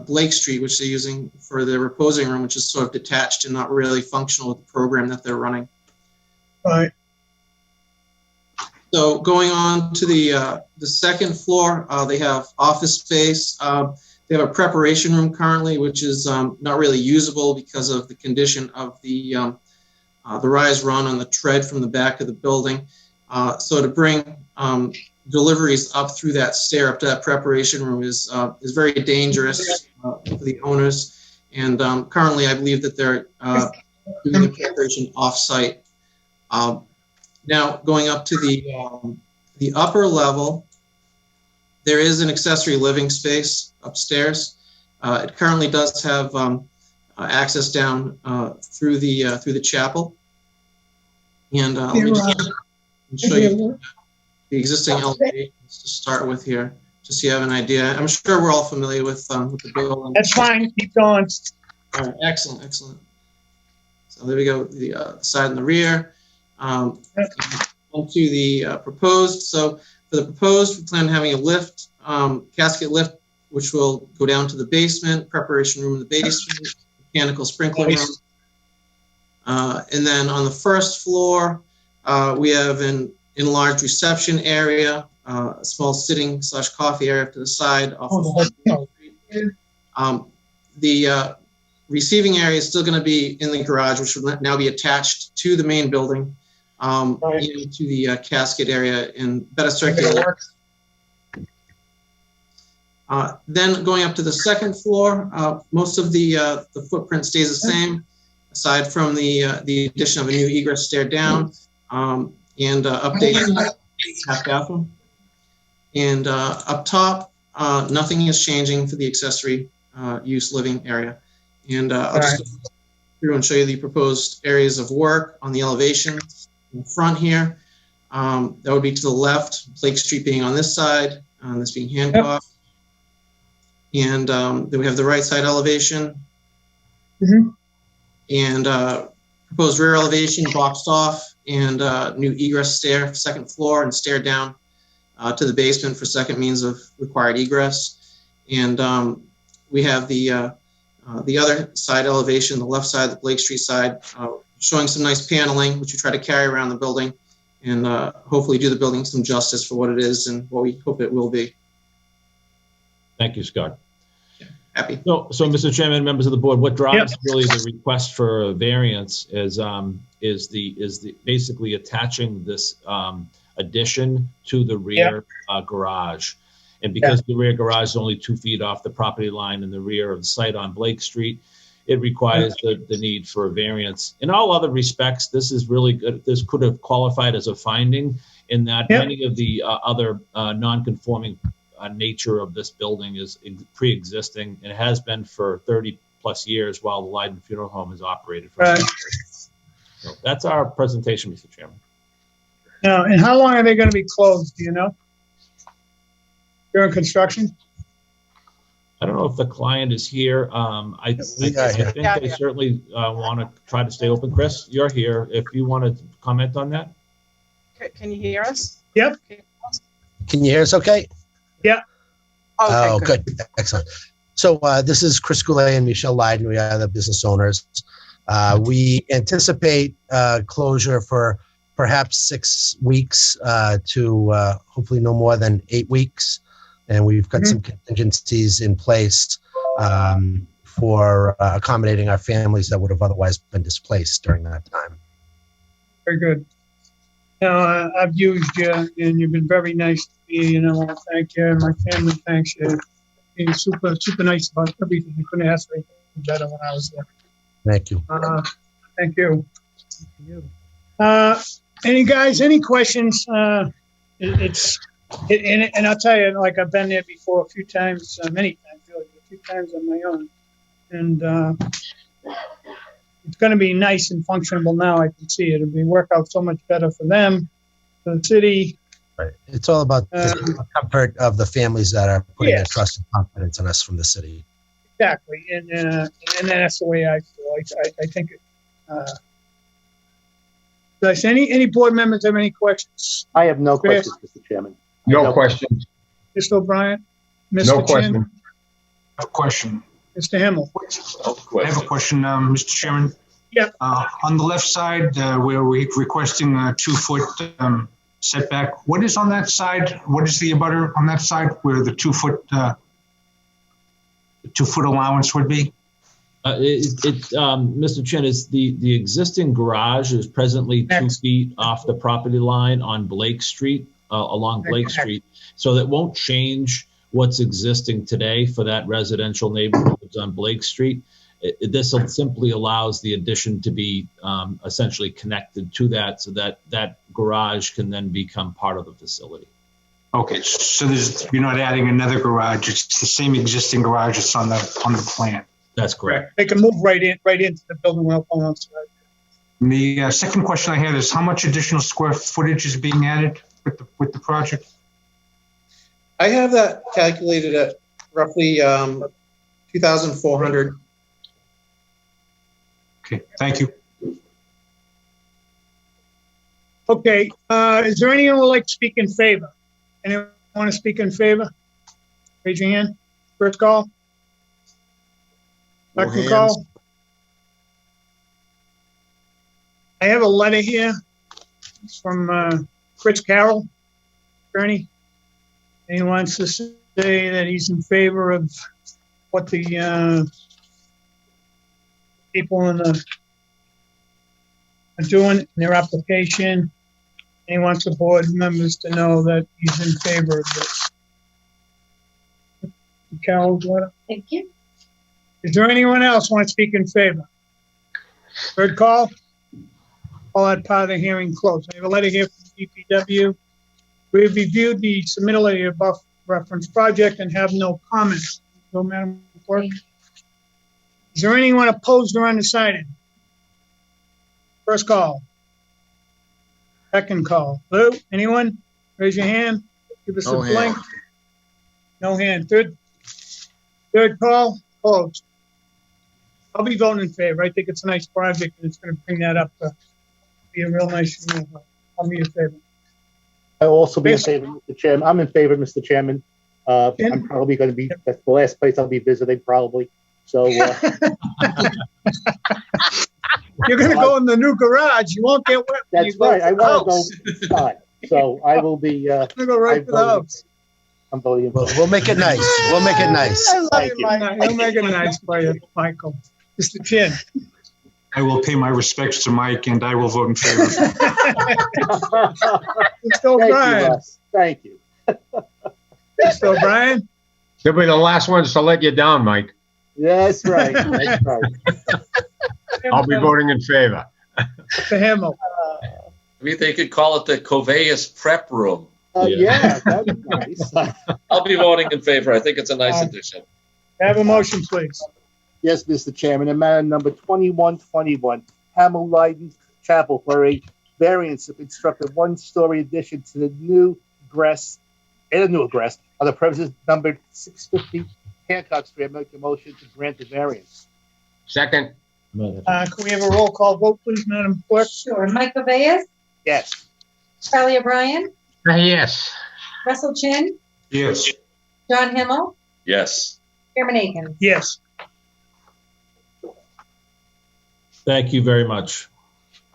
Blake Street, which they're using for their reposing room, which is sort of detached and not really functional with the program that they're running. Right. So going on to the second floor, they have office space. They have a preparation room currently, which is not really usable because of the condition of the rise run on the tread from the back of the building. So to bring deliveries up through that stair up to that preparation room is very dangerous for the owners. And currently, I believe that they're doing the preparation off-site. Now, going up to the upper level, there is an accessory living space upstairs. It currently does have access down through the chapel. And let me just show you the existing elevations to start with here, just so you have an idea. I'm sure we're all familiar with the building. That's fine. Keep going. All right, excellent, excellent. So there we go, the side and the rear. Onto the proposed. So for the proposed, we plan on having a lift, casket lift, which will go down to the basement, preparation room in the basement, mechanical sprinkler room. And then on the first floor, we have an enlarged reception area, a small sitting / coffee area to the side off of the street. The receiving area is still going to be in the garage, which will now be attached to the main building, into the casket area and better circulate. Then going up to the second floor, most of the footprint stays the same, aside from the addition of a new egress stair down and updated half bathroom. And up top, nothing is changing for the accessory use living area. And I'll just go through and show you the proposed areas of work on the elevation in front here. That would be to the left, Blake Street being on this side, this being Hancock. And then we have the right side elevation. And proposed rear elevation boxed off, and new egress stair, second floor, and stair down to the basement for second means of required egress. And we have the other side elevation, the left side, the Blake Street side, showing some nice paneling, which we try to carry around the building and hopefully do the building some justice for what it is and what we hope it will be. Thank you, Scott. Happy. So, Mr. Chairman, members of the board, what drives really the request for a variance is basically attaching this addition to the rear garage. And because the rear garage is only 2 feet off the property line in the rear of the site on Blake Street, it requires the need for a variance. In all other respects, this is really good. This could have qualified as a finding in that many of the other non-conforming nature of this building is pre-existing and has been for 30 plus years while the Leiden Funeral Home has operated for years. So that's our presentation, Mr. Chairman. Now, and how long are they going to be closed? Do you know? During construction? I don't know if the client is here. I think they certainly want to try to stay open. Chris, you're here. If you want to comment on that. Can you hear us? Yep. Can you hear us okay? Yeah. Okay, oh, good. Excellent. So this is Chris Goulet and Michelle Leiden. We are the business owners. We anticipate closure for perhaps 6 weeks to hopefully no more than 8 weeks. and we've got some contingencies in place for accommodating our families that would have otherwise been displaced during that time. Very good. Now, I've used you, and you've been very nice to me, and I want to thank you, and my family thanks you. Being super, super nice about everything. I couldn't ask for anything better when I was there. Thank you. Thank you. Any questions? And I'll tell you, like, I've been there before a few times, many times, really, a few times on my own. And it's going to be nice and functional now. I can see it. It'll work out so much better for them, for the city. Right. It's all about the comfort of the families that are putting their trust and confidence in us from the city. Exactly. And that's the way I feel. I think does any board members have any questions? I have no questions, Mr. Chairman. No questions. Mr. O'Brien? Mr. No Chin? question. A question. Mr. Himmel? I have a question, Mr. Chairman. Yeah. On the left side, where we're requesting a 2-foot setback, what is on that side? What is the abutter on that side where the 2-foot allowance would be? Mr. Chen, is the existing garage is presently 2 feet off the property line on Blake Street, along Blake Street. So that won't change what's existing today for that residential neighborhood on Blake Street. This simply allows the addition to be essentially connected to that, so that that garage can then become part of the facility. Okay, so you're not adding another garage. It's the same existing garage that's on the plan. That's correct. They can move right into the building without going outside. The second question I had is how much additional square footage is being added with the project? I have that calculated at roughly 2,400. Okay, thank you. Okay, is there anyone who would like to speak in favor? Anyone want to speak in favor? Raise your hand. First call. No Second hands. call. I have a letter here. It's from Chris Carroll, attorney. And he wants to say that he's in favor of what the people in the are doing in their application. And he wants the board members to know that he's in favor of this. Carol's letter. Thank you. Is there anyone else want to speak in favor? Third call? All that part of the hearing closed. I have a letter here from DPW. We have reviewed the submittal of the above reference project and have no comments. So, Madam Clerk. Is there anyone opposed or undecided? First call. Second call. Lou, anyone? Raise your hand. Give us No a hand. blink. No hand. Third call. Closed. I'll be voting in favor. I think it's a nice project, and it's going to bring that up to be a real nice. I'll be in favor. I'll also be in favor, Mr. Chairman. I'm in favor, Mr. Chairman. I'm probably going to be, that's the last place I'll be visiting, probably. So You're going to go in the new garage. You won't get wet. when you that's go right. to I the want house. to go inside. So I will be. I'm going to go right to the house. I'm voting. We'll make it nice. We'll make it nice. I love Thank you, you. Mike. He'll make it nice for you, Michael. Mr. Chin. I will pay my respects to Mike, and I will vote in favor. Mr. Thank you, O'Brien. Russ. Thank you. Mr. O'Brien. They'll be the last ones to let you down, Mike. That's right. That's right. I'll be voting in favor. Mr. Himmel. Maybe they could call it the Coveus Prep Room. Yeah, that'd be nice. I'll be voting in favor. I think it's a nice addition. Have a motion, please. Yes, Mr. Chairman. In matter number 2121, Hamel Leiden Chapel for a variance to construct a one-story addition to the new egress on the premises numbered 650 Hancock Street. I make a motion to grant the variance. Second. Can we have a roll call vote, please, Madam Clerk? Sure. Mike Cabeas, Yes. Charlie O'Brien, Yes. Russell Chin, Yes. John Himmel, Yes. Chairman Aiken. Yes. Thank you very much.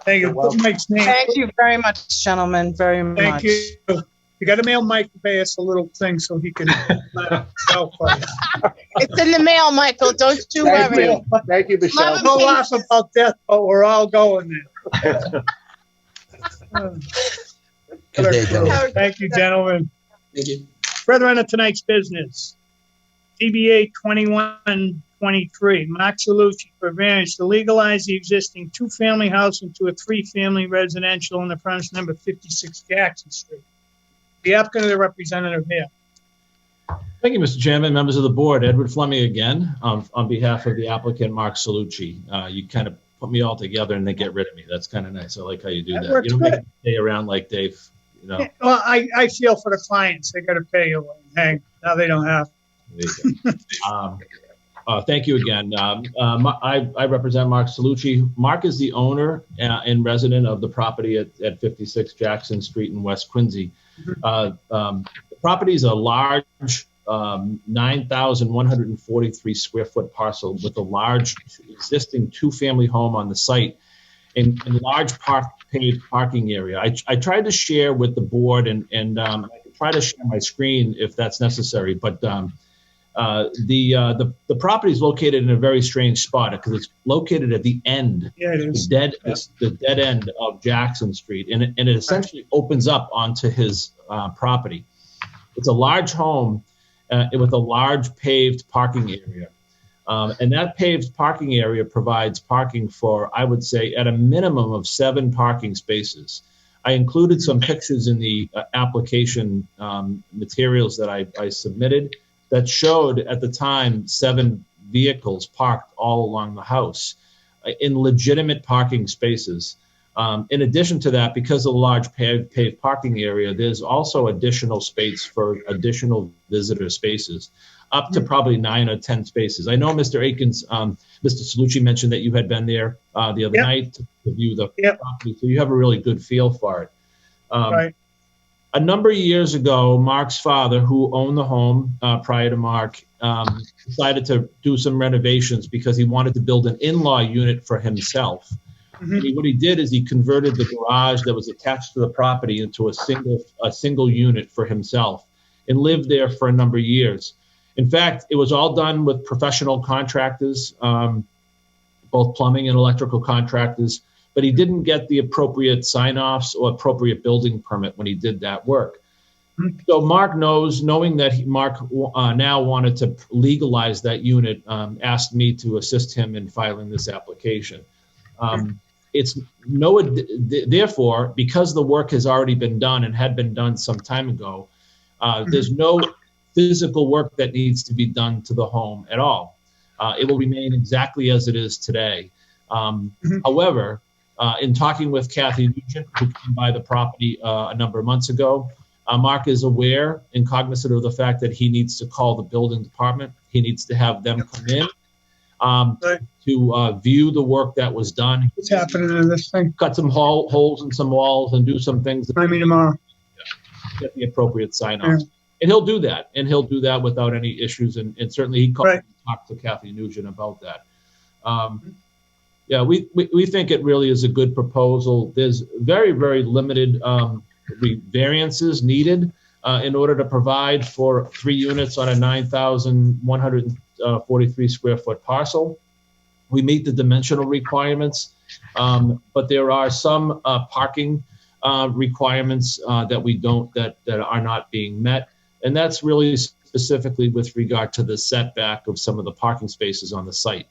Thank you. Put Mike's name. Thank you very much, gentlemen, very much. Thank you. You got to mail Mike Bayes a little thing so he can let it go for you. It's in the mail, Michael. Don't you Thank worry. you. Thank you, Michelle. Love No laugh about that, but we're all going there. Good day, gentlemen. Thank you, gentlemen. Thank you. Further on to tonight's business. DBA 2123, Mark Salucci for variance to legalize the existing two-family house into a three-family residential on the premise number 56 Jackson Street. The applicant or the representative here. Thank you, Mr. Chairman, members of the board. Edward Fleming again, on behalf of the applicant, Mark Salucci. You kind of put me all together and then get rid of me. That's kind of nice. I like how you do That that. works You don't good. make me stay around like Dave, you know. Well, I feel for the clients. They got to pay you. Hey, now they don't have. There you go. Thank you again. I represent Mark Salucci. Mark is the owner and resident of the property at 56 Jackson Street in West Quincy. The property is a large 9,143 square foot parcel with a large existing two-family home on the site and large paved parking area. I tried to share with the board and I could try to share my screen if that's necessary, but the property is located in a very strange spot because it's located at the end, it's the dead end of Jackson Street, and it essentially opens up onto his property. It's a large home with a large paved parking area. And that paved parking area provides parking for, I would say, at a minimum of 7 parking spaces. I included some pictures in the application materials that I submitted that showed at the time 7 vehicles parked all along the house in legitimate parking spaces. In addition to that, because of the large paved parking area, there's also additional space for additional visitor spaces, up to probably 9 or 10 spaces. I know Mr. Akins, Mr. Salucci mentioned that you had been there the other night to view the property, so you have a really good feel for it. Right. A number of years ago, Mark's father, who owned the home prior to Mark, decided to do some renovations because he wanted to build an in-law unit for himself. What he did is he converted the garage that was attached to the property into a single unit for himself and lived there for a number of years. In fact, it was all done with professional contractors, both plumbing and electrical contractors, but he didn't get the appropriate sign-offs or appropriate building permit when he did that work. So Mark knowing that Mark now wanted to legalize that unit, asked me to assist him in filing this application. Therefore, because the work has already been done and had been done some time ago, there's no physical work that needs to be done to the home at all. It will remain exactly as it is today. However, in talking with Kathy Nugent, who came by the property a number of months ago, Mark is aware and cognizant of the fact that he needs to call the building department. He needs to have them come in to view the work that was done. What's happening in this thing? Cut some holes in some walls and do some things. Tomorrow. Get the appropriate sign-offs. And he'll do that. And he'll do that without any issues. And certainly he called and talked to Kathy Nugent about that. We think it really is a good proposal. There's very, very limited variances needed in order to provide for 3 units on a 9,143 square foot parcel. We meet the dimensional requirements, but there are some parking requirements that are not being met. And that's really specifically with regard to the setback of some of the parking spaces on the site.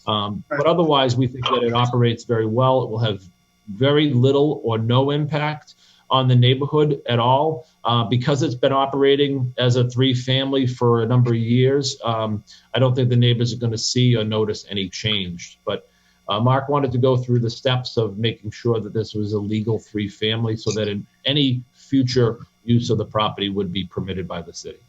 But otherwise, we think that it operates very well. It will have very little or no impact on the neighborhood at all. Because it's been operating as a 3-family for a number of years, I don't think the neighbors are going to see or notice any change. But Mark wanted to go through the steps of making sure that this was a legal 3-family so that in any future use of the property would be permitted by the city.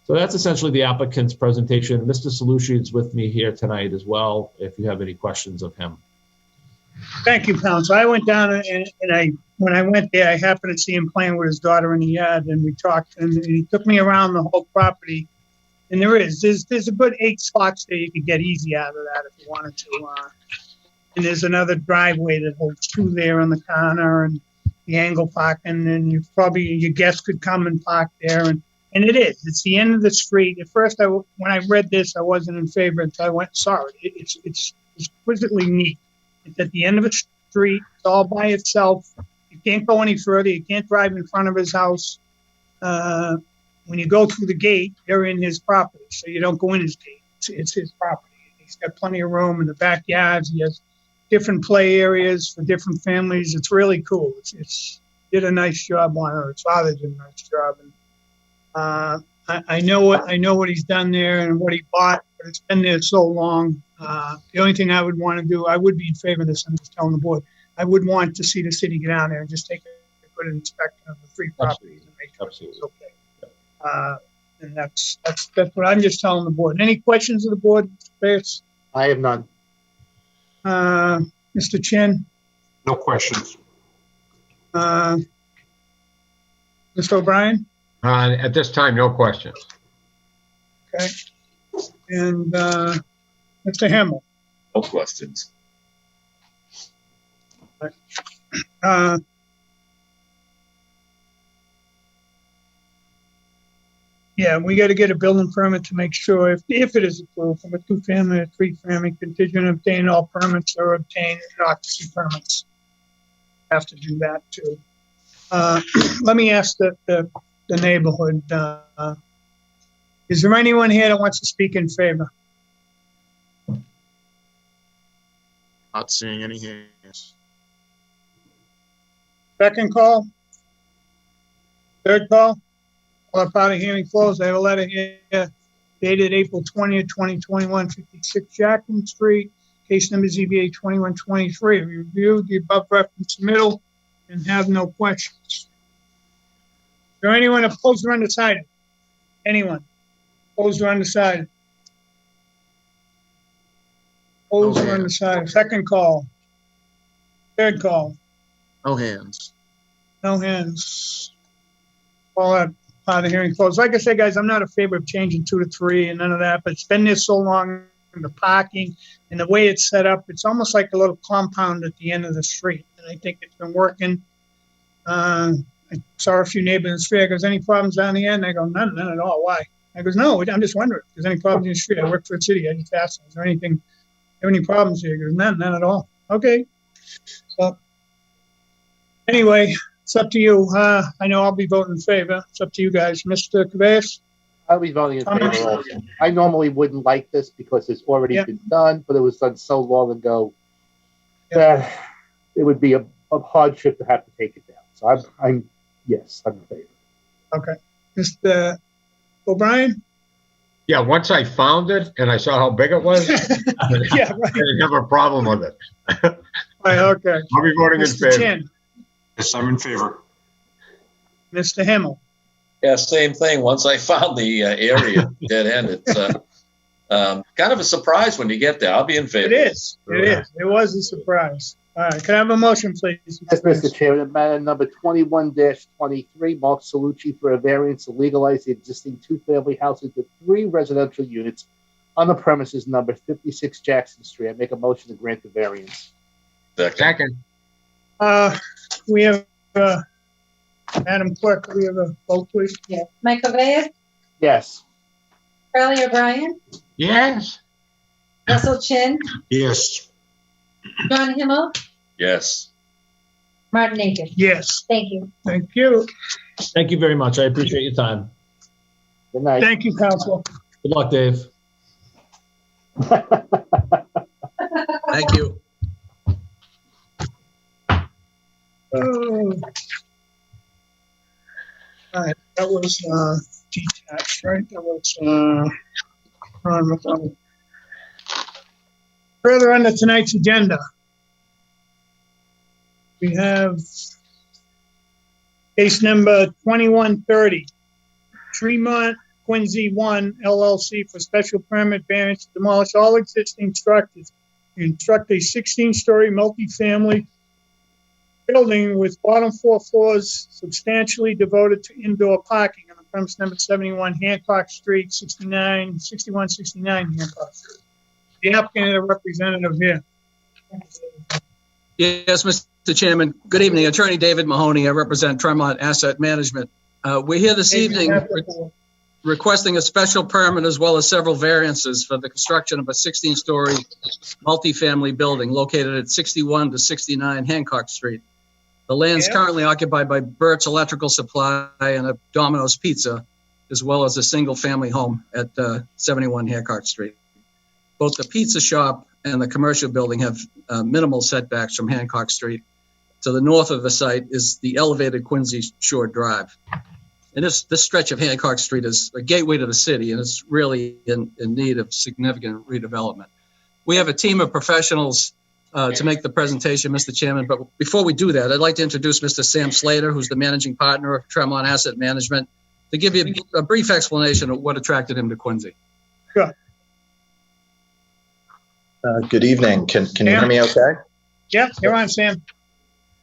So that's essentially the applicant's presentation. Mr. Salucci is with me here tonight as well, if you have any questions of him. Thank you, counsel. I went down and when I went there, I happened to see him playing with his daughter in the yard, and we talked, and he took me around the whole property. And there's a good 8 spots there you could get easy out of that if you wanted to. And there's another driveway that holds 2 there on the corner, and the angle parking, and you probably, your guests could come and park there, and it is. It's the end of the street. At first, when I read this, I wasn't in favor, so I went, sorry. It's exquisitely neat. It's at the end of a street. It's all by itself. You can't go any further. You can't drive in front of his house. When you go through the gate, you're in his property, so you don't go in his gate. It's his property. He's got plenty of room in the backyards. He has different play areas for different families. It's really cool. It's did a nice job on her. His father did a nice job. And I know what he's done there and what he bought, but it's been there so long. The only thing I would want to do, I would be in favor of this. I'm just telling the board. I would want to see the city get down there and just take a good inspection of the three properties and make sure it's okay. And that's what I'm just telling the board. Any questions of the board? Mr. I have none. Mr. Chin? No questions. Mr. O'Brien? At this time, no questions. Okay. And Mr. Hamel? No questions. Yeah, we got to get a building permit to make sure if it is approved from a 2-family or 3-family contingent, obtain all permits or obtain occupancy permits. Have to do that too. Let me ask the neighborhood. Is there anyone here that wants to speak in favor? Not seeing any hands. Second call? Third call? All part of hearing closed. I have a letter here dated April 20th, 2021, 56 Jackson Street, case number ZBA 2123. We reviewed the above referenced submittal and have no questions. Is there anyone opposed or undecided? Anyone opposed or undecided? Opposed or undecided? Second call. Third call. No hands. No hands. All that part of the hearing closed. Like I said, guys, I'm not in favor of changing 2 to 3 and none of that, but it's been there so long, and the parking and the way it's set up, it's almost like a little compound at the end of the street. And I think it's been working. I saw a few neighbors in the street. I goes, any problems down the end? I go, none at all. Why? I goes, no, I'm just wondering if there's any problems in the street. I work for the city. I just asked, is there anything, have any problems here? He goes, none at all. Okay. So anyway, it's up to you. I know I'll be voting in favor. It's up to you guys. Mr. Cabeas? I'll be voting in favor also. I normally wouldn't like this because it's already been done, but it was done so long ago that it would be a hardship to have to take it down. So I'm in favor. Okay. Mr. O'Brien? Yeah, once I found it and I saw how big it was, yeah, right. I didn't have a problem with it. Right, okay. I'll be voting in favor. Chin? Yes, I'm in favor. Mr. Himmel? Yeah, same thing. Once I found the area dead end, it's kind of a surprise when you get there. I'll be in favor. It is. It is. It was a surprise. All right. Can I have a motion, please? Yes, Mr. Chairman. Matter number 21-23, Mark Salucci for a variance to legalize the existing 2-family house into 3 residential units on the premises number 56 Jackson Street. I make a motion to grant the variance. Second. We have, Madam Clerk, we have a vote, please. Yes. Mike Cabeas? Yes. Charlie O'Brien? Yes. Russell Chin? Yes. John Himmel? Yes. Martin Akins? Yes. Thank you. Thank you. Thank you very much. I appreciate your time. Good night. Thank you, Council. Good luck, Dave. Thank you. Oh. All right, that was detached, right? That was further on to tonight's agenda. We have case number 2130, Tremont Quincy 1 LLC for special permit variance to demolish all existing structures, construct a 16-story multifamily building with bottom 4 floors substantially devoted to indoor parking on the premise number 71 Hancock Street, 6169 Hancock Street. The applicant and a representative here. Yes, Mr. Chairman. Good evening. Attorney David Mahoney. I represent Tremont Asset Management. We're here this evening requesting a special permit as well as several variances for the construction of a 16-story multifamily building located at 61 to 69 Hancock Street. The land is currently occupied by Burt's Electrical Supply and a Domino's Pizza, as well as a single-family home at 71 Hancock Street. Both the pizza shop and the commercial building have minimal setbacks from Hancock Street. To the north of the site is the elevated Quincy Shore Drive. And this stretch of Hancock Street is a gateway to the city, and it's really in need of significant redevelopment. We have a team of professionals to make the presentation, Mr. Chairman, but before we do that, I'd like to introduce Mr. Sam Slater, who's the managing partner of Tremont Asset Management, to give you a brief explanation of what attracted him to Quincy. Sure. Good evening. Can you hear me okay? Yep, you're on, Sam.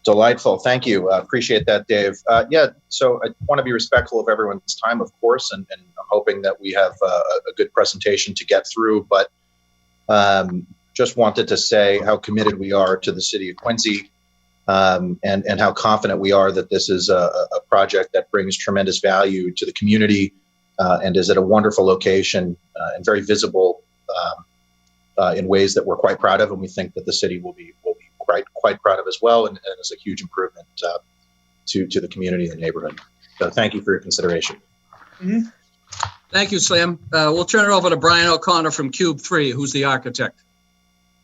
Delightful. Thank you. Appreciate that, Dave. Yeah, so I want to be respectful of everyone's time, of course, and I'm hoping that we have a good presentation to get through, but just wanted to say how committed we are to the city of Quincy and how confident we are that this is a project that brings tremendous value to the community and is at a wonderful location and very visible in ways that we're quite proud of, and we think that the city will be quite proud of as well, and is a huge improvement to the community and the neighborhood. So thank you for your consideration. Mm-hmm. Thank you, Sam. We'll turn it over to Brian O'Connor from Cube 3, who's the architect.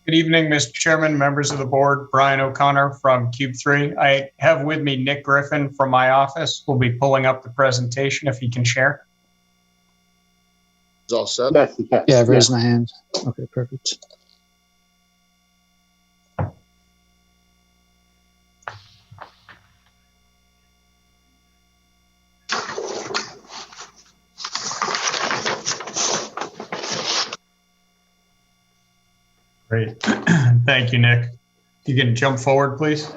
Good evening, Mr. Chairman, members of the board. Brian O'Connor from Cube 3. I have with me Nick Griffin from my office. We'll be pulling up the presentation if he can share. It's all set? Yes. Yeah, I've raised my hand. Okay, perfect. Great. Thank you, Nick. You can jump forward, please.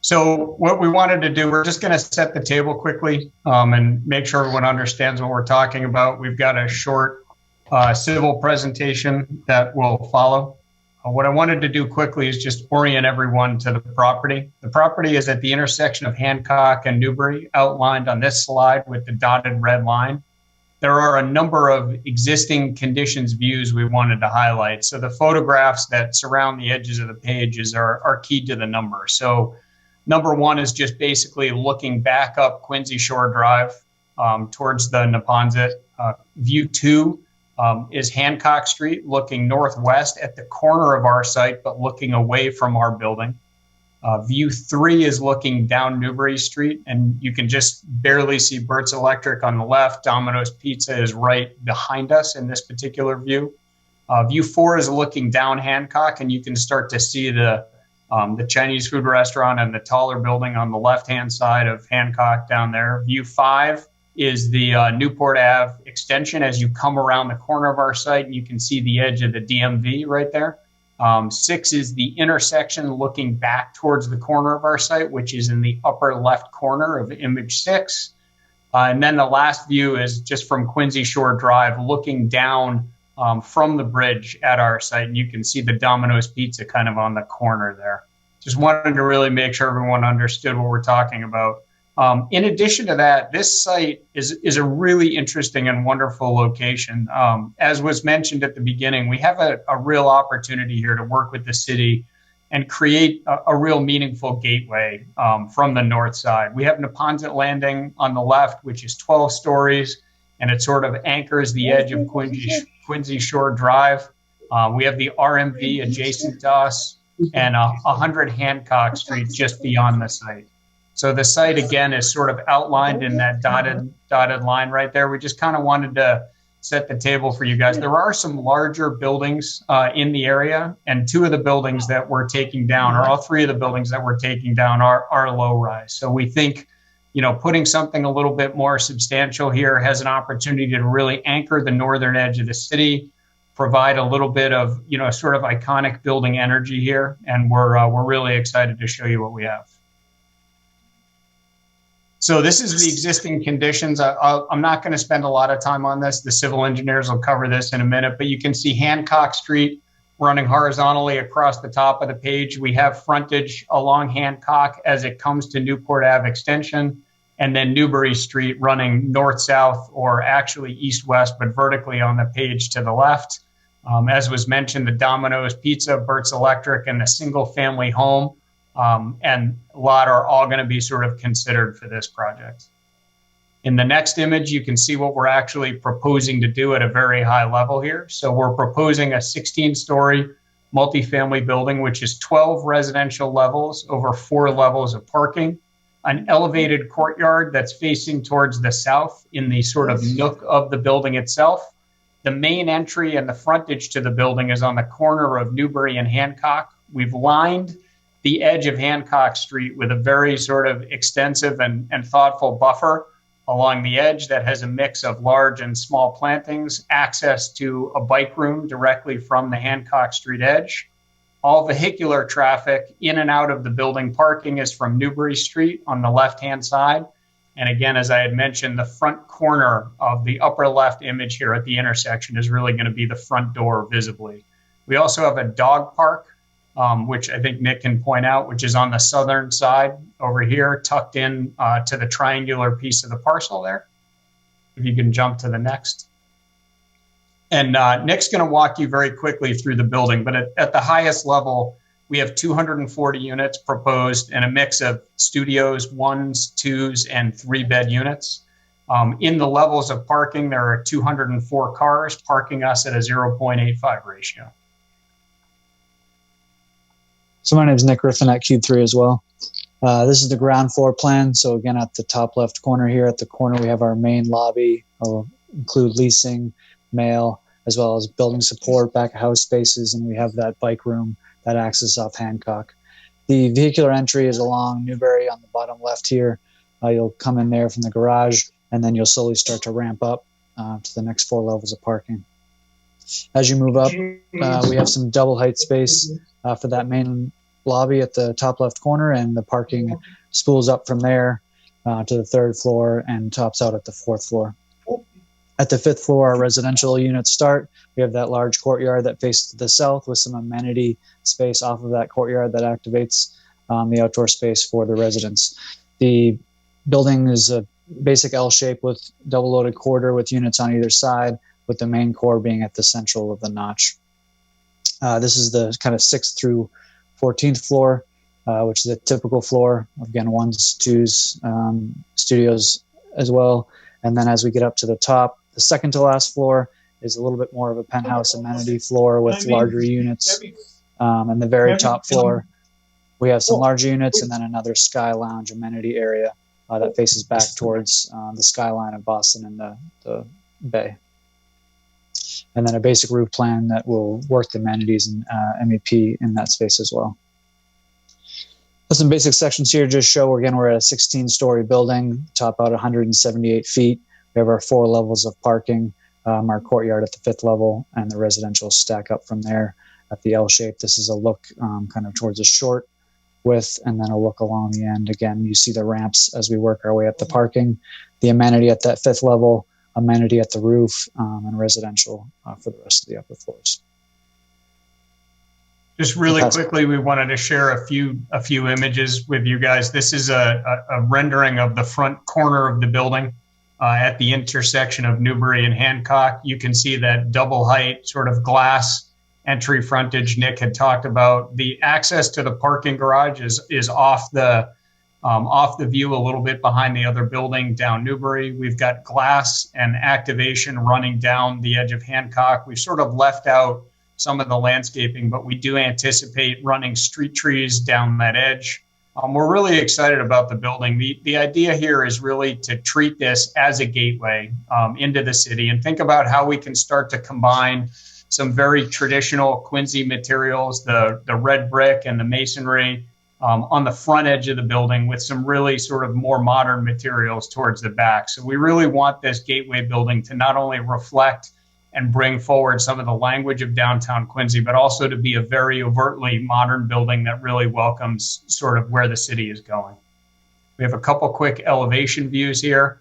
So what we wanted to do, we're just going to set the table quickly and make sure everyone understands what we're talking about. We've got a short civil presentation that will follow. What I wanted to do quickly is just orient everyone to the property. The property is at the intersection of Hancock and Newbury, outlined on this slide with the dotted red line. There are a number of existing conditions views we wanted to highlight. So the photographs that surround the edges of the pages are key to the number. So number one is just basically looking back up Quincy Shore Drive towards the Neponset. View two is Hancock Street, looking northwest at the corner of our site, but looking away from our building. View three is looking down Newbury Street, and you can just barely see Burt's Electric on the left. Domino's Pizza is right behind us in this particular view. View four is looking down Hancock, and you can start to see the Chinese food restaurant and the taller building on the left-hand side of Hancock down there. View five is the Newport Ave extension as you come around the corner of our site, and you can see the edge of the DMV right there. Six is the intersection looking back towards the corner of our site, which is in the upper left corner of image 6. And then the last view is just from Quincy Shore Drive, looking down from the bridge at our site. And you can see the Domino's Pizza kind of on the corner there. Just wanted to really make sure everyone understood what we're talking about. In addition to that, this site is a really interesting and wonderful location. As was mentioned at the beginning, we have a real opportunity here to work with the city and create a real meaningful gateway from the north side. We have Neponset Landing on the left, which is 12 stories, and it sort of anchors the edge of Quincy Shore Drive. We have the RMV adjacent to us and 100 Hancock Street just beyond the site. So the site, again, is sort of outlined in that dotted line right there. We just kind of wanted to set the table for you guys. There are some larger buildings in the area, and two of the buildings that we're taking down, or all three of the buildings that we're taking down are low rise. So we think, you know, putting something a little bit more substantial here has an opportunity to really anchor the northern edge of the city, provide a little bit of, you know, sort of iconic building energy here. And we're really excited to show you what we have. So this is the existing conditions. I'm not going to spend a lot of time on this. The civil engineers will cover this in a minute, but you can see Hancock Street running horizontally across the top of the page. We have frontage along Hancock as it comes to Newport Ave Extension, and then Newbury Street running north-south, or actually east-west, but vertically on the page to the left. As was mentioned, the Domino's Pizza, Burt's Electric, and the single-family home and lot are all going to be sort of considered for this project. In the next image, you can see what we're actually proposing to do at a very high level here. So we're proposing a 16-story multifamily building, which is 12 residential levels over 4 levels of parking, an elevated courtyard that's facing towards the south in the sort of nook of the building itself. The main entry and the frontage to the building is on the corner of Newbury and Hancock. We've lined the edge of Hancock Street with a very sort of extensive and thoughtful buffer along the edge that has a mix of large and small plantings, access to a bike room directly from the Hancock Street edge. All vehicular traffic in and out of the building parking is from Newbury Street on the left-hand side. And again, as I had mentioned, the front corner of the upper left image here at the intersection is really going to be the front door visibly. We also have a dog park, which I think Nick can point out, which is on the southern side over here, tucked in to the triangular piece of the parcel there. If you can jump to the next. And Nick's going to walk you very quickly through the building, but at the highest level, we have 240 units proposed and a mix of studios, 1s, 2s, and 3-bed units. In the levels of parking, there are 204 cars parking us at a 0.85 ratio. So my name is Nick Griffin at Cube 3 as well. This is the ground floor plan. So again, at the top left corner here, at the corner, we have our main lobby. I'll include leasing, mail, as well as building support, back of house spaces, and we have that bike room that access off Hancock. The vehicular entry is along Newbury on the bottom left here. You'll come in there from the garage, and then you'll slowly start to ramp up to the next 4 levels of parking. As you move up, we have some double height space for that main lobby at the top left corner, and the parking spools up from there to the 3rd floor and tops out at the 4th floor. At the 5th floor, our residential units start. We have that large courtyard that faces to the south with some amenity space off of that courtyard that activates the outdoor space for the residents. The building is a basic L shape with double loaded corridor with units on either side, with the main core being at the central of the notch. This is the kind of 6th through 14th floor, which is a typical floor. Again, 1s, 2s, studios as well. And then as we get up to the top, the second to last floor is a little bit more of a penthouse amenity floor with larger units. And the very top floor, we have some larger units and then another sky lounge amenity area that faces back towards the skyline of Boston and the bay. And then a basic roof plan that will work the amenities and MEP in that space as well. Some basic sections here just show, again, we're at a 16-story building, top out 178 feet. We have our 4 levels of parking, our courtyard at the 5th level, and the residential stack up from there at the L shape. This is a look kind of towards a short width, and then a look along the end. Again, you see the ramps as we work our way up the parking, the amenity at that 5th level, amenity at the roof, and residential for the rest of the upper floors. Just really quickly, we wanted to share a few images with you guys. This is a rendering of the front corner of the building at the intersection of Newbury and Hancock. You can see that double height sort of glass entry frontage Nick had talked about. The access to the parking garage is off the view a little bit behind the other building down Newbury. We've got glass and activation running down the edge of Hancock. We've sort of left out some of the landscaping, but we do anticipate running street trees down that edge. We're really excited about the building. The idea here is really to treat this as a gateway into the city and think about how we can start to combine some very traditional Quincy materials, the red brick and the masonry on the front edge of the building with some really sort of more modern materials towards the back. So we really want this gateway building to not only reflect and bring forward some of the language of downtown Quincy, but also to be a very overtly modern building that really welcomes sort of where the city is going. We have a couple quick elevation views here.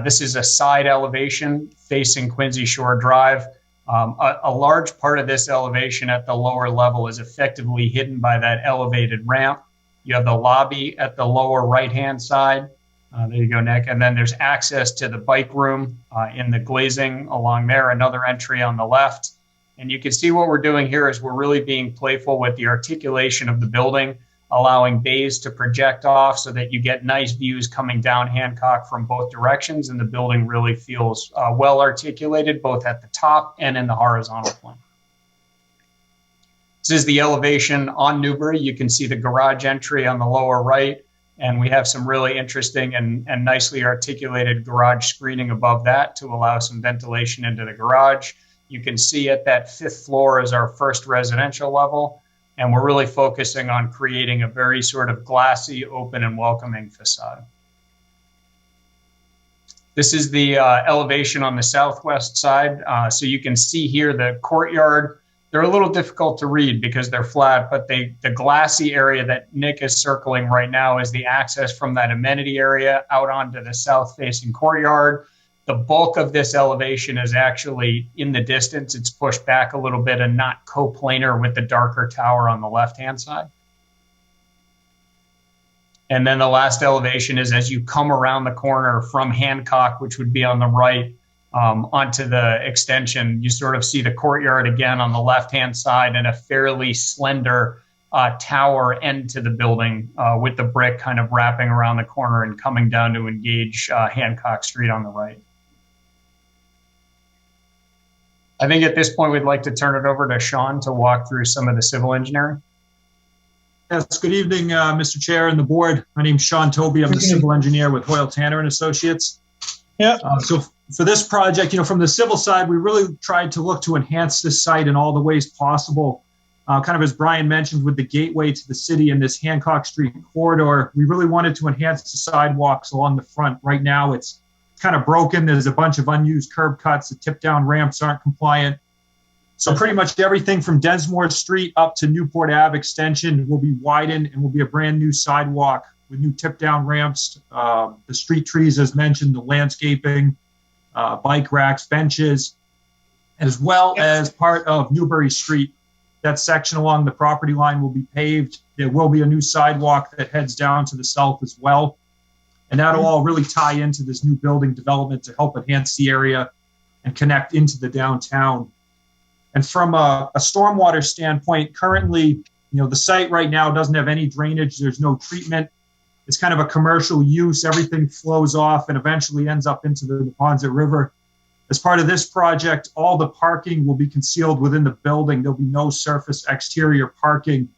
This is a side elevation facing Quincy Shore Drive. A large part of this elevation at the lower level is effectively hidden by that elevated ramp. You have the lobby at the lower right-hand side. There you go, Nick. And then there's access to the bike room in the glazing along there, another entry on the left. And you can see what we're doing here is we're really being playful with the articulation of the building, allowing bays to project off so that you get nice views coming down Hancock from both directions, and the building really feels well articulated both at the top and in the horizontal plane. This is the elevation on Newbury. You can see the garage entry on the lower right, and we have some really interesting and nicely articulated garage screening above that to allow some ventilation into the garage. You can see at that 5th floor is our first residential level. And we're really focusing on creating a very sort of glassy, open, and welcoming facade. This is the elevation on the southwest side. So you can see here the courtyard. They're a little difficult to read because they're flat, but the glassy area that Nick is circling right now is the access from that amenity area out onto the south-facing courtyard. The bulk of this elevation is actually in the distance. It's pushed back a little bit and not coplanar with the darker tower on the left-hand side. And then the last elevation is as you come around the corner from Hancock, which would be on the right, onto the extension, you sort of see the courtyard again on the left-hand side and a fairly slender tower end to the building with the brick kind of wrapping around the corner and coming down to engage Hancock Street on the right. I think at this point, we'd like to turn it over to Sean to walk through some of the civil engineering. Yes, good evening, Mr. Chair and the board. My name's Sean Toby. I'm the civil engineer with Hoyle Tanner and Associates. Yeah. So for this project, from the civil side, we really tried to look to enhance this site in all the ways possible. Kind of as Brian mentioned with the gateway to the city in this Hancock Street corridor, we really wanted to enhance the sidewalks along the front. Right now, it's kind of broken. There's a bunch of unused curb cuts. The tip down ramps aren't compliant. So pretty much everything from Densmore Street up to Newport Ave extension will be widened and will be a brand new sidewalk with new tip down ramps, the street trees, as mentioned, the landscaping, bike racks, benches, as well as part of Newbury Street. That section along the property line will be paved. There will be a new sidewalk that heads down to the south as well. And that'll all really tie into this new building development to help enhance the area and connect into the downtown. And from a stormwater standpoint, currently, the site right now doesn't have any drainage. There's no treatment. It's kind of a commercial use. Everything flows off and eventually ends up into the Neponset River. As part of this project, all the parking will be concealed within the building. There'll be no surface exterior parking.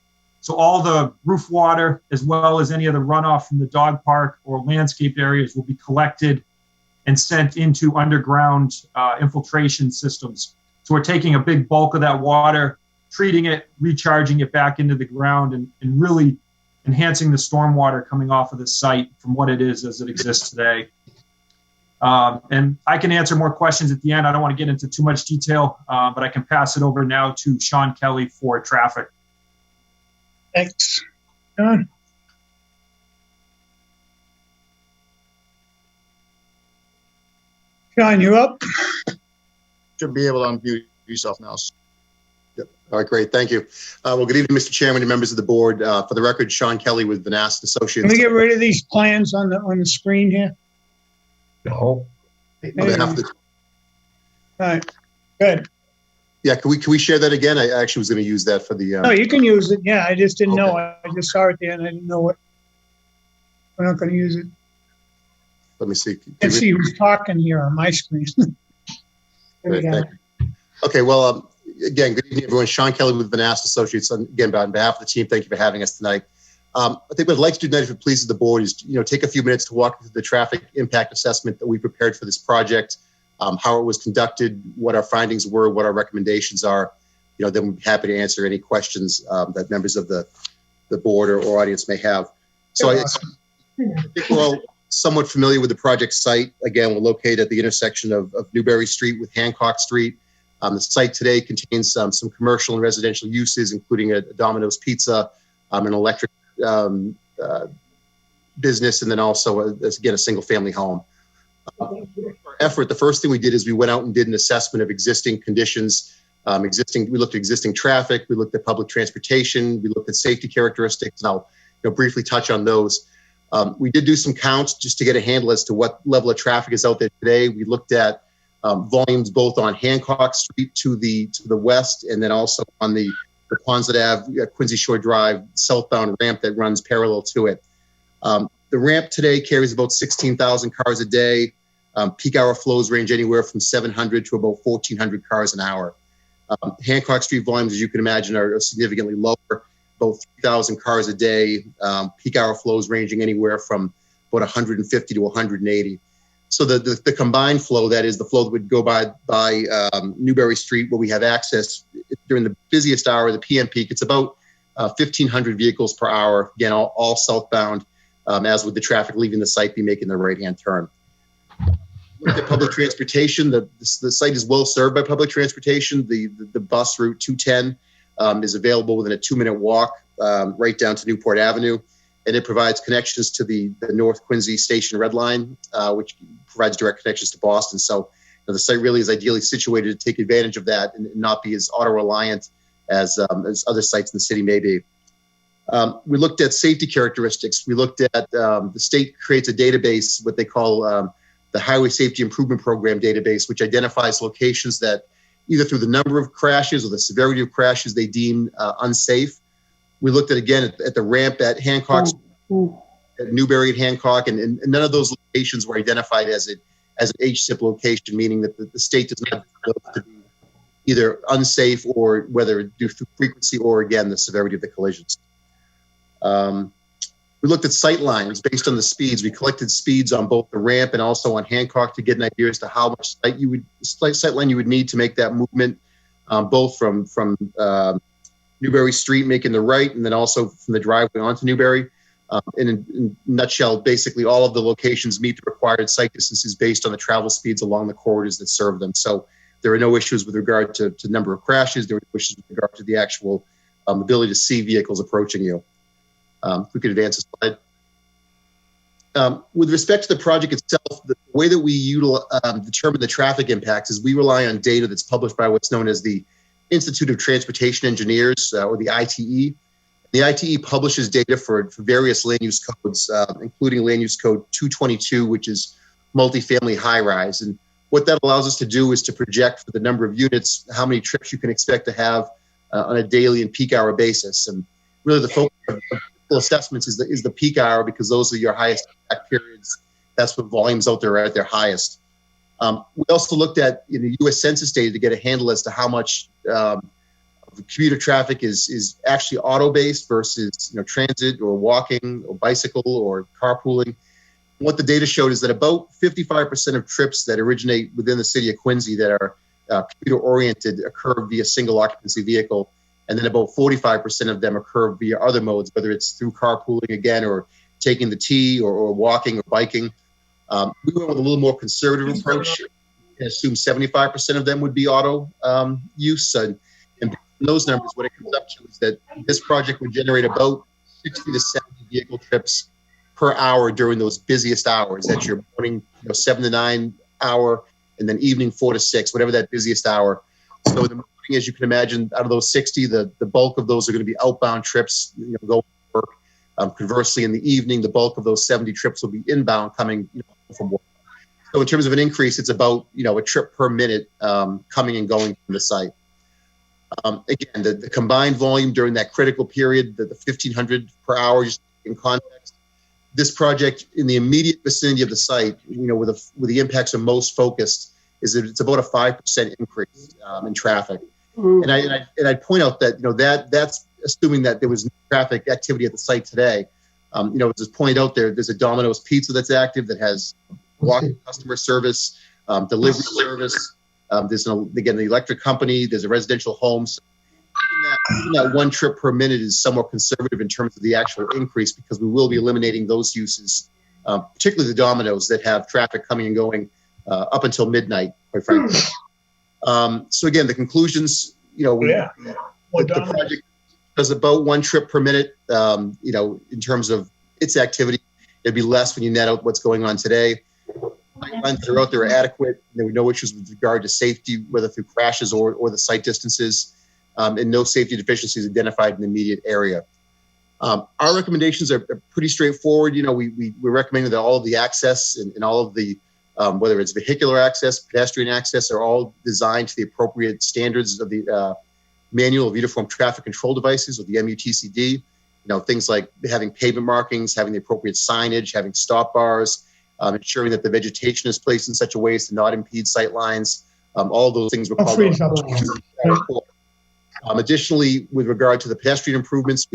So all the roof water, as well as any of the runoff from the dog park or landscaped areas, will be collected and sent into underground infiltration systems. So we're taking a big bulk of that water, treating it, recharging it back into the ground, and really enhancing the stormwater coming off of the site from what it is as it exists today. And I can answer more questions at the end. I don't want to get into too much detail, but I can pass it over now to Sean Kelly for traffic. Thanks. John? John, you up? Should be able to unmute yourself now. Yep. All right, great. Thank you. Well, good evening, Mr. Chairman and members of the board. For the record, Sean Kelly with Vanast Associates. Can we get rid of these plans on the screen here? No. All right, good. Yeah, can we share that again? I actually was going to use that for the. No, you can use it. Yeah, I just didn't know. I just saw it there and I didn't know what. We're not going to use it. Let me see. Let's see who's talking here on my screen. There we go. Okay, well, again, good evening, everyone. Sean Kelly with Vanast Associates. Again, on behalf of the team, thank you for having us tonight. I think what I'd like to do tonight, if it pleases the board, is take a few minutes to walk through the traffic impact assessment that we prepared for this project, how it was conducted, what our findings were, what our recommendations are. Then we'd be happy to answer any questions that members of the board or audience may have. So I think we're all somewhat familiar with the project site. Again, we're located at the intersection of Newbury Street with Hancock Street. The site today contains some commercial and residential uses, including a Domino's Pizza, an electric business, and then also, again, a single-family home. For effort, the first thing we did is we went out and did an assessment of existing conditions. We looked at existing traffic, we looked at public transportation, we looked at safety characteristics, and I'll briefly touch on those. We did do some counts just to get a handle as to what level of traffic is out there today. We looked at volumes both on Hancock Street to the west, and then also on the Quonset Ave, Quincy Shore Drive southbound ramp that runs parallel to it. The ramp today carries about 16,000 cars a day. Peak hour flows range anywhere from 700 to about 1,400 cars an hour. Hancock Street volumes, as you can imagine, are significantly lower, about 3,000 cars a day. Peak hour flows ranging anywhere from about 150 to 180. So the combined flow, that is the flow that would go by Newbury Street, where we have access during the busiest hour, the PM peak, it's about 1,500 vehicles per hour. Again, all southbound, as would the traffic leaving the site be making the right-hand turn. Look at public transportation. The site is well served by public transportation. The bus route 210 is available within a 2-minute walk right down to Newport Avenue, and it provides connections to the North Quincy Station Red Line, which provides direct connections to Boston. So the site really is ideally situated to take advantage of that and not be as auto-reliant as other sites in the city may be. We looked at safety characteristics. We looked at the state creates a database, what they call the Highway Safety Improvement Program database, which identifies locations that either through the number of crashes or the severity of crashes they deem unsafe. We looked at the ramp at Hancock, at Newbury at Hancock, and none of those locations were identified as an HSIP location, meaning that the state does not know to be either unsafe or whether due to frequency or, again, the severity of the collisions. We looked at sight lines based on the speeds. We collected speeds on both the ramp and also on Hancock to get an idea as to how much sight line you would need to make that movement, both from Newbury Street making the right and then also from the driveway onto Newbury. In a nutshell, basically all of the locations meet the required sight distances based on the travel speeds along the corridors that serve them. So there are no issues with regard to number of crashes. There are no issues with regard to the actual ability to see vehicles approaching you. If we could advance the slide. With respect to the project itself, the way that we determine the traffic impacts is we rely on data that's published by what's known as the Institute of Transportation Engineers, or the ITE. The ITE publishes data for various land use codes, including land use code 222, which is multifamily high-rise. And what that allows us to do is to project for the number of units, how many trips you can expect to have on a daily and peak hour basis. And really the focus of assessments is the peak hour, because those are your highest impact periods. That's when volumes out there are at their highest. We also looked at the U.S. Census data to get a handle as to how much commuter traffic is actually auto-based versus transit or walking or bicycle or carpooling. What the data showed is that about 55% of trips that originate within the city of Quincy that are commuter-oriented occur via single occupancy vehicle. And then about 45% of them occur via other modes, whether it's through carpooling again, or taking the T, or walking or biking. We went with a little more conservative approach and assumed 75% of them would be auto use. And those numbers, what it comes up to is that this project would generate about 60 to 70 vehicle trips per hour during those busiest hours. That's your morning 7 to 9 hour, and then evening 4 to 6, whatever that busiest hour. So in the morning, as you can imagine, out of those 60, the bulk of those are going to be outbound trips, going to work. Conversely, in the evening, the bulk of those 70 trips will be inbound, coming from work. So in terms of an increase, it's about a trip per minute coming and going from the site. Again, the combined volume during that critical period, the 1,500 per hour, just in context, this project in the immediate vicinity of the site, where the impacts are most focused, is that it's about a 5% increase in traffic. And I'd point out that that's assuming that there was no traffic activity at the site today. As pointed out there's a Domino's Pizza that's active that has walk-in customer service, delivery service. There's the electric company. There's a residential home. So even that one trip per minute is somewhat conservative in terms of the actual increase, because we will be eliminating those uses, particularly the Domino's that have traffic coming and going up until midnight, quite frankly. So again, the conclusions, the project does about one trip per minute, in terms of its activity. It'd be less when you net out what's going on today. Guidelines that are out there are adequate. There were no issues with regard to safety, whether through crashes or the site distances, and no safety deficiencies identified in the immediate area. Our recommendations are pretty straightforward. You know, we're recommending that all of the access and all of the, whether it's vehicular access, pedestrian access, are all designed to the appropriate standards of the Manual of Uniform Traffic Control Devices, or the MUTCD. You know, things like having pavement markings, having the appropriate signage, having stop bars, ensuring that the vegetation is placed in such a way as to not impede sight lines. All of those things were called out. Additionally, with regard to the pedestrian improvements,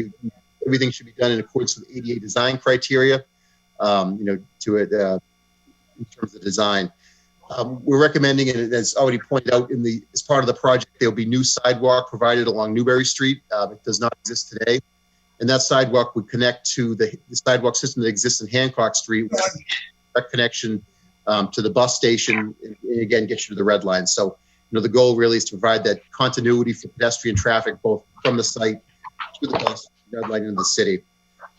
everything should be done in accordance with ADA design criteria, in terms of design. We're recommending, and as already pointed out, as part of the project, there will be new sidewalk provided along Newberry Street. It does not exist today. And that sidewalk would connect to the sidewalk system that exists in Hancock Street, direct connection to the bus station, and again, get you to the red line. So, the goal really is to provide that continuity for pedestrian traffic, both from the site to the bus red line into the city.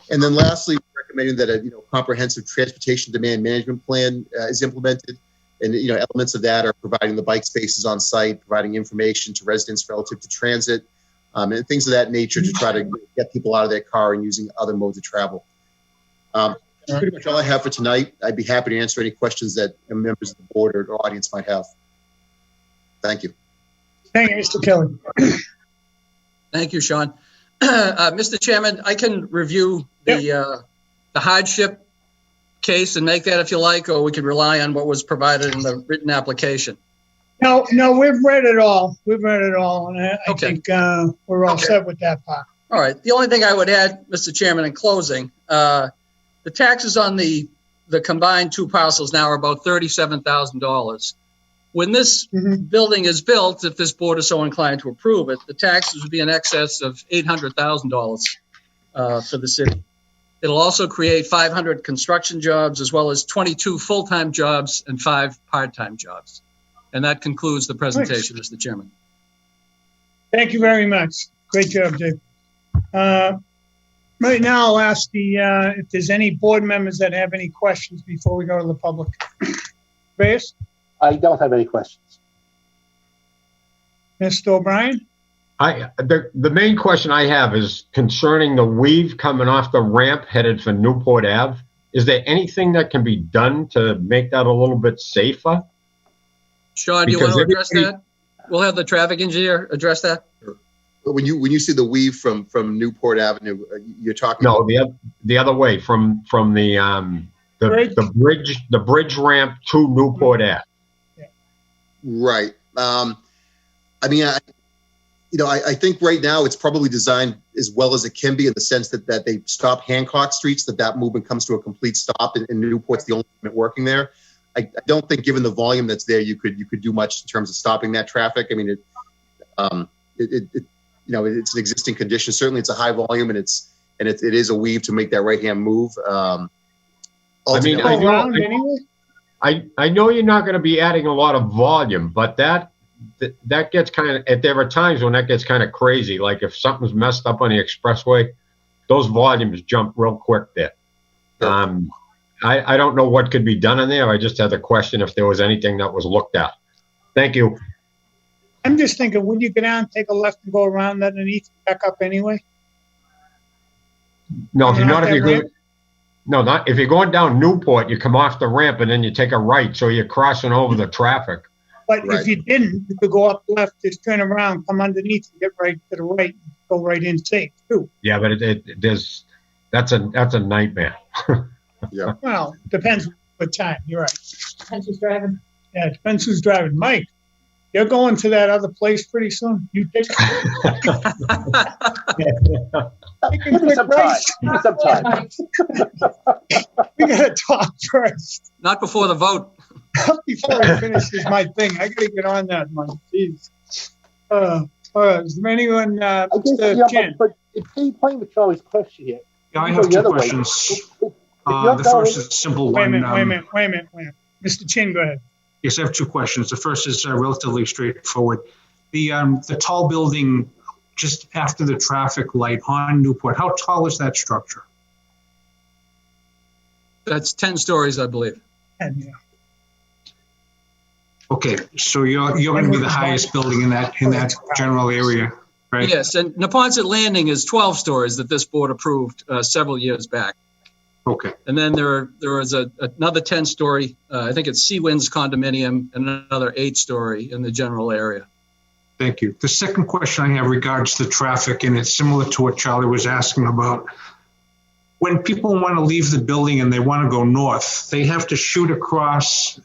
And then lastly, we're recommending that a comprehensive transportation demand management plan is implemented. And elements of that are providing the bike spaces on site, providing information to residents relative to transit, and things of that nature to try to get people out of their car and using other modes of travel. That's pretty much all I have for tonight. I'd be happy to answer any questions that members of the board or audience might have. Thank you. Thank you, Mr. Kelly. Thank you, Sean. Mr. Chairman, I can review the hardship case and make that if you like, or we can rely on what was provided in the written application. No, we've read it all. And I think we're all set with that part. All right. The only thing I would add, Mr. Chairman, in closing, the taxes on the combined two parcels now are about $37,000. When this building is built, if this board is so inclined to approve it, the taxes would be in excess of $800,000 for the city. It'll also create 500 construction jobs, as well as 22 full-time jobs and 5 part-time jobs. And that concludes the presentation, Mr. Chairman. Thank you very much. Great job, Dave. Right now, I'll ask if there's any board members that have any questions before we go to the public. Reyes? I don't have any questions. Mr. O'Brien? The main question I have is concerning the weave coming off the ramp headed for Newport Ave. Is there anything that can be done to make that a little bit safer? Sean, do you want to address that? We'll have the traffic engineer address that. But when you see the weave from Newport Avenue, you're talking. No, the other way from the bridge ramp to Newport Ave. Right. I think right now it's probably designed as well as it can be, in the sense that they stop Hancock Streets, that movement comes to a complete stop, and Newport's the only movement working there. I don't think, given the volume that's there, you could do much in terms of stopping that traffic. I mean, it's an existing condition. Certainly, it's a high volume, and it is a weave to make that right hand move. I know you're not going to be adding a lot of volume, but that gets kind of, there are times when that gets kind of crazy. Like if something's messed up on the expressway, those volumes jump real quick there. I don't know what could be done in there. I just had a question if there was anything that was looked at. Thank you. I'm just thinking, when you go down, take a left and go around underneath, back up anyway? No, if you're going down Newport, you come off the ramp and then you take a right, so you're crossing over the traffic. But if you didn't, you could go up left, just turn around, come underneath, and get right to the right, and go right in safe too. Yeah, but that's a nightmare. Yeah. Well, depends what time. You're right. Depends who's driving. Yeah, it depends who's driving. Mike, you're going to that other place pretty soon. You take Give me some time. We gotta talk first. Not before the vote. Before he finishes my thing, I gotta get on that, Mike. Jeez. Is there anyone? But in playing with Charlie's question here. Yeah, I have 2 questions. The first is a simple one. Wait a minute. Mr. Chin, go ahead. Yes, I have 2 questions. The first is relatively straightforward. The tall building just after the traffic light on Newport, how tall is that structure? That's 10 stories, I believe. 10, yeah. Okay, so you're going to be the highest building in that general area, right? Yes, and Neponset Landing is 12 stories that this board approved several years back. Okay. And then there was another 10-story, I think it's Seawinds condominium, and another 8-story in the general area. Thank you. The second question I have regards to traffic, and it's similar to what Charlie was asking about. When people want to leave the building and they want to go north, they have to shoot across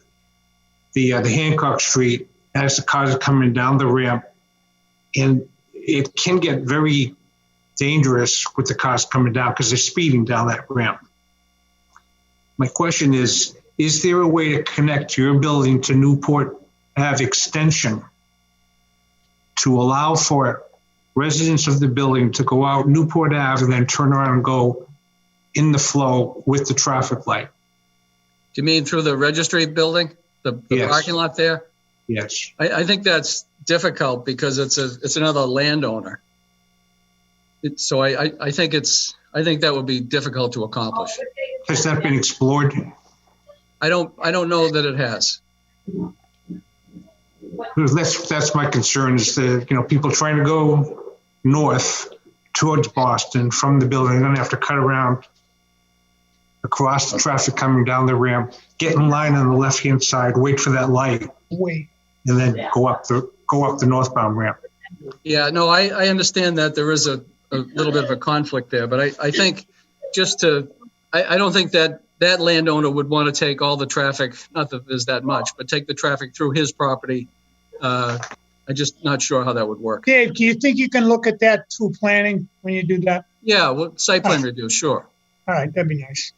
the Hancock Street as the cars are coming down the ramp, and it can get very dangerous with the cars coming down because they're speeding down that ramp. My question is there a way to connect your building to Newport Ave Extension to allow for residents of the building to go out Newport Ave and then turn around and go in the flow with the traffic light? Do you mean through the registry building, the Yes. parking lot there? Yes. I think that's difficult because it's another landowner. So I think that would be difficult to accomplish. Has that been explored? I don't know that it has. That's my concern is that, people trying to go north towards Boston from the building, they're going to have to cut around across the traffic coming down the ramp, get in line on the left-hand side, wait for that light, Wait. and then go up the northbound ramp. Yeah, no, I understand that there is a little bit of a conflict there, but I think I don't think that landowner would want to take all the traffic, not that there's that much, but take the traffic through his property. I'm just not sure how that would work. Dave, do you think you can look at that through planning when you do that? Yeah, well, site plan review, sure. All right, that'd be nice.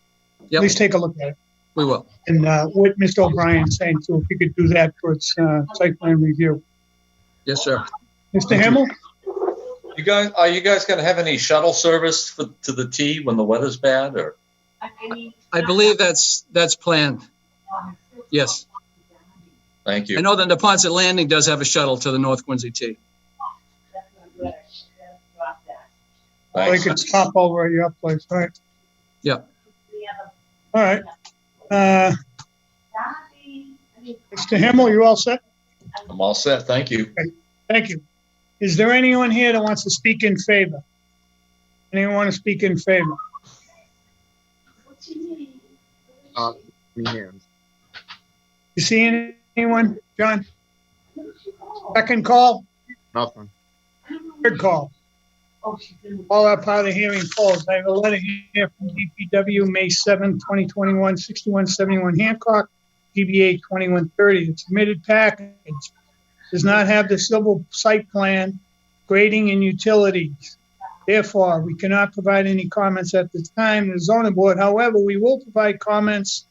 Yep. At least take a look at it. We will. And what Mr. O'Brien's saying too, if you could do that for its site plan review. Yes, sir. Mr. Himmel? Are you guys going to have any shuttle service to the T when the weather's bad, or? I believe that's planned. Yes. Thank you. I know that Neponset Landing does have a shuttle to the North Quincy T. They could stop over at your place, right? Yeah. All right. Mr. Himmel, you all set? I'm all set. Thank you. Okay. Thank you. Is there anyone here that wants to speak in favor? Anyone want to speak in favor? You see anyone, John? Second call? Nothing. Third call? All are part of the hearing closed. I have a letter here from DPW, May 7, 2021, 6171 Hancock, DBA 2130. The submitted package does not have the civil site plan, grading, and utilities. Therefore, we cannot provide any comments at this time. The zoning board, however, we will provide comments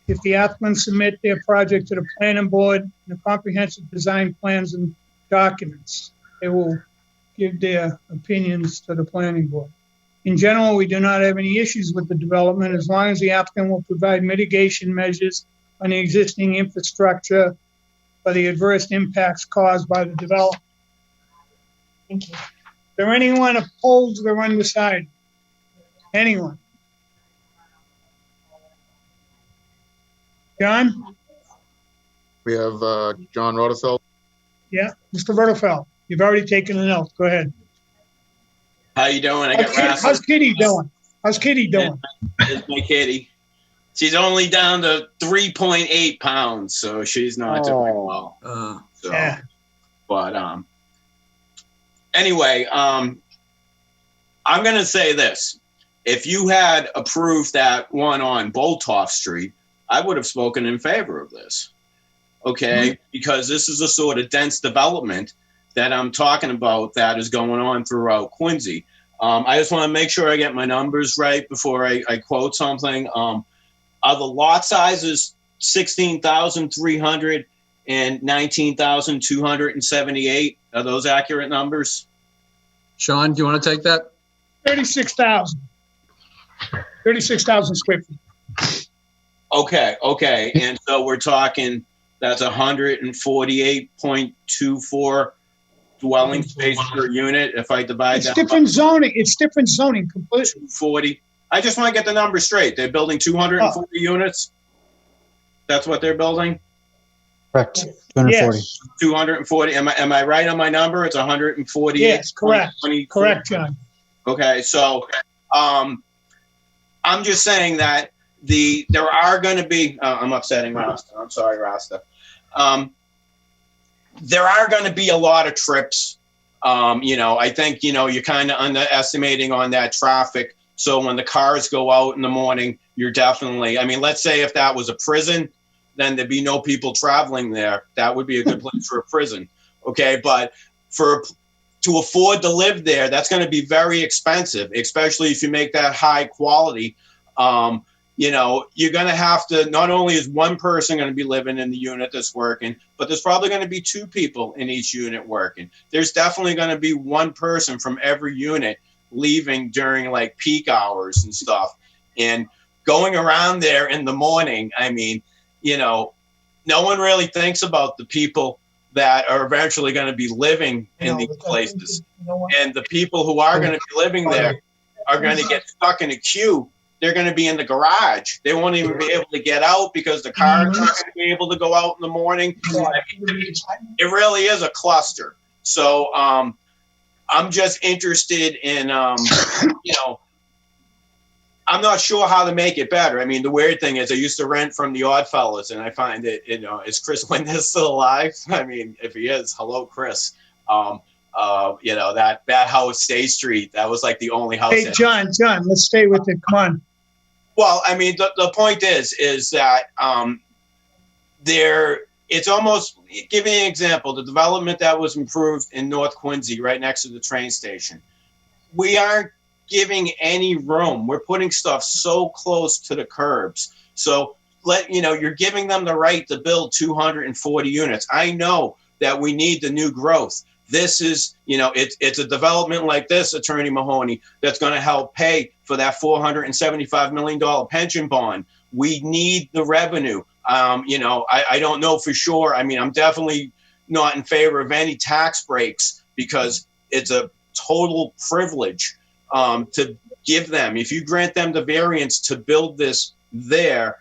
if the applicants submit their project to the planning board and the comprehensive design plans and documents. They will give their opinions to the planning board. In general, we do not have any issues with the development as long as the applicant will provide mitigation measures on the existing infrastructure for the adverse impacts caused by the development. Thank you. Is there anyone opposed or undecided? Anyone? John? We have John Rotafeld. Yeah, Mr. Rutherford, you've already taken an oath. Go ahead. How you doing? I got How's Kitty doing? How's Kitty doing? It's my kitty. She's only down to 3.8 pounds, so she's not doing well. So, yeah. But anyway, I'm gonna say this: if you had approved that one on Boltoff Street, I would have spoken in favor of this. Okay, because this is a sort of dense development that I'm talking about that is going on throughout Quincy. I just want to make sure I get my numbers right before I quote something. Are the lot sizes 16,300 and 19,278? Are those accurate numbers? Sean, do you want to take that? 36,000. 36,000 square feet. Okay. And so we're talking, that's 148.24 dwelling space per unit if I divide that. Different zoning. It's different zoning completely. 40. I just want to get the numbers straight. They're building 240 units. That's what they're building? Correct. 240. Yes, 240. Am I right on my number? It's 148. yes, correct. Correct, John. Okay, so I'm just saying that there are going to be. I'm upsetting Rasta. I'm sorry, Rasta. There are going to be a lot of trips. I think you're kind of underestimating on that traffic. So when the cars go out in the morning, you're definitely. I mean, let's say if that was a prison, then there'd be no people traveling there. That would be a good place for a prison. Okay, but to afford to live there, that's going to be very expensive, especially if you make that high quality. You're going to have to, not only is one person going to be living in the unit that's working, but there's probably going to be two people in each unit working. There's definitely going to be one person from every unit leaving during like peak hours and stuff. And going around there in the morning, I mean, no one really thinks about the people that are eventually going to be living in these places. And the people who are going to be living there are going to get stuck in a queue. They're going to be in the garage. They won't even be able to get out because the car is not going to be able to go out in the morning. It really is a cluster. So I'm just interested in, I'm not sure how to make it better. I mean, the weird thing is I used to rent from the Oddfellows, and I find that, is Chris Wendell still alive? I mean, if he is, hello, Chris. That house, State Street, that was like the only house. Hey, John, let's stay with it. Come on. Well, I mean, the point is that it's almost, give me an example, the development that was improved in North Quincy, right next to the train station. We aren't giving any room. We're putting stuff so close to the curbs. So you're giving them the right to build 240 units. I know that we need the new growth. This is, it's a development like this, Attorney Mahoney, that's going to help pay for that $475 million pension bond. We need the revenue. I don't know for sure. I mean, I'm definitely not in favor of any tax breaks because it's a total privilege to give them. If you grant them the variance to build this there,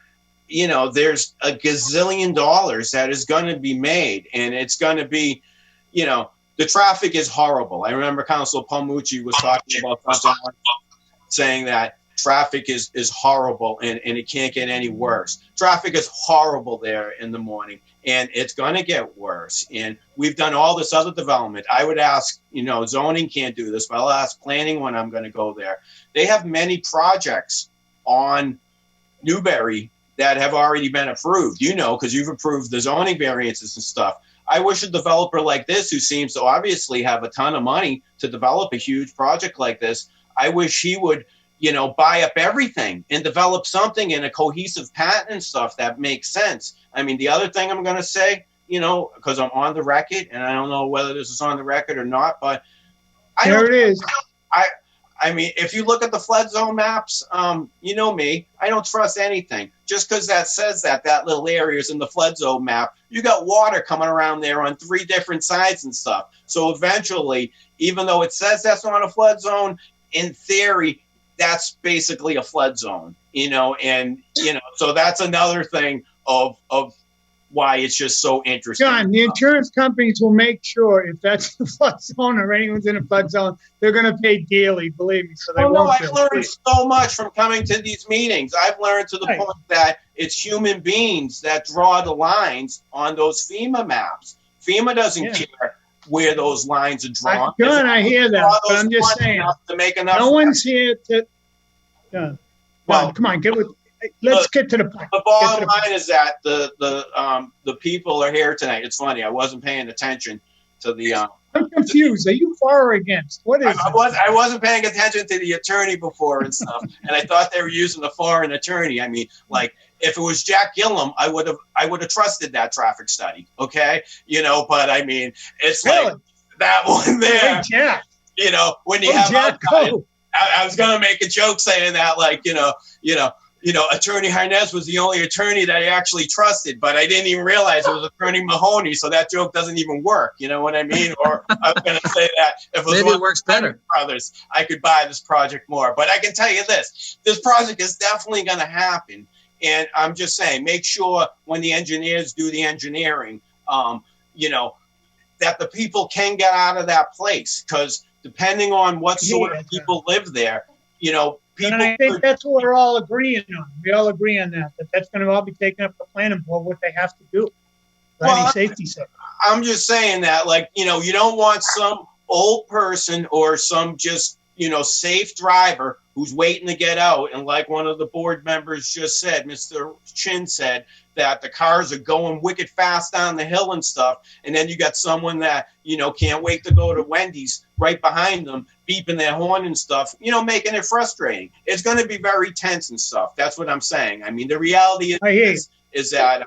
there's a gazillion dollars that is going to be made, and it's going to be, the traffic is horrible. I remember Councilor Palmucci was talking about something, saying that traffic is horrible and it can't get any worse. Traffic is horrible there in the morning, and it's going to get worse. And we've done all this other development. I would ask, zoning can't do this, but I'll ask planning when I'm going to go there. They have many projects on Newberry that have already been approved, because you've approved the zoning variances and stuff. I wish a developer like this, who seems to obviously have a ton of money to develop a huge project like this, I wish he would, buy up everything and develop something in a cohesive pattern and stuff that makes sense. I mean, the other thing I'm going to say, because I'm on the record, and I don't know whether this is on the record or not, but it is. I mean, if you look at the flood zone maps, you know me, I don't trust anything. Just because that says that little area is in the flood zone map, you got water coming around there on 3 different sides and stuff. So eventually, even though it says that's not a flood zone, in theory, that's basically a flood zone, so that's another thing of why it's just so interesting. John, the insurance companies will make sure if that's the flood zone or anyone's in a flood zone, they're going to pay daily, believe me. So they won't. I've learned so much from coming to these meetings. I've learned to the point that it's human beings that draw the lines on those FEMA maps. FEMA doesn't care where those lines are drawn. John, I hear that, but I'm just saying, to make enough no one's here to. Well, come on, let's get to the point. The bottom line is that the people are here tonight. It's funny, I wasn't paying attention to the. I'm confused. Are you for or against? What is? I wasn't paying attention to the attorney before and stuff, and I thought they were using the foreign attorney. I mean, like if it was Jack Gillum, I would have trusted that traffic study. Okay, But I mean, it's like that one there. Hey, Jack. When you have Jack, I was gonna make a joke saying that, like, Attorney Harness was the only attorney that I actually trusted, but I didn't even realize it was Attorney Mahoney, so that joke doesn't even work. You know what I mean? Or I was gonna say that if it was maybe it works better. Brothers, I could buy this project more. But I can tell you this project is definitely gonna happen, And I'm just saying, make sure when the engineers do the engineering, you know, that the people can get out of that place, because depending on what sort of people live there, you know, people. And I think that's what we're all agreeing on. We all agree on that that's going to all be taken up the planning board, what they have to do for any safety sake. I'm just saying that, like, you know, you don't want some old person or some just, you know, safe driver who's waiting to get out. And like one of the board members just said, Mr. Chin said, that the cars are going wicked fast down the hill and stuff. And then you got someone that, you know, can't wait to go to Wendy's right behind them, beeping their horn and stuff, you know, making it frustrating. It's going to be very tense and stuff. That's what I'm saying. I mean, the reality is that,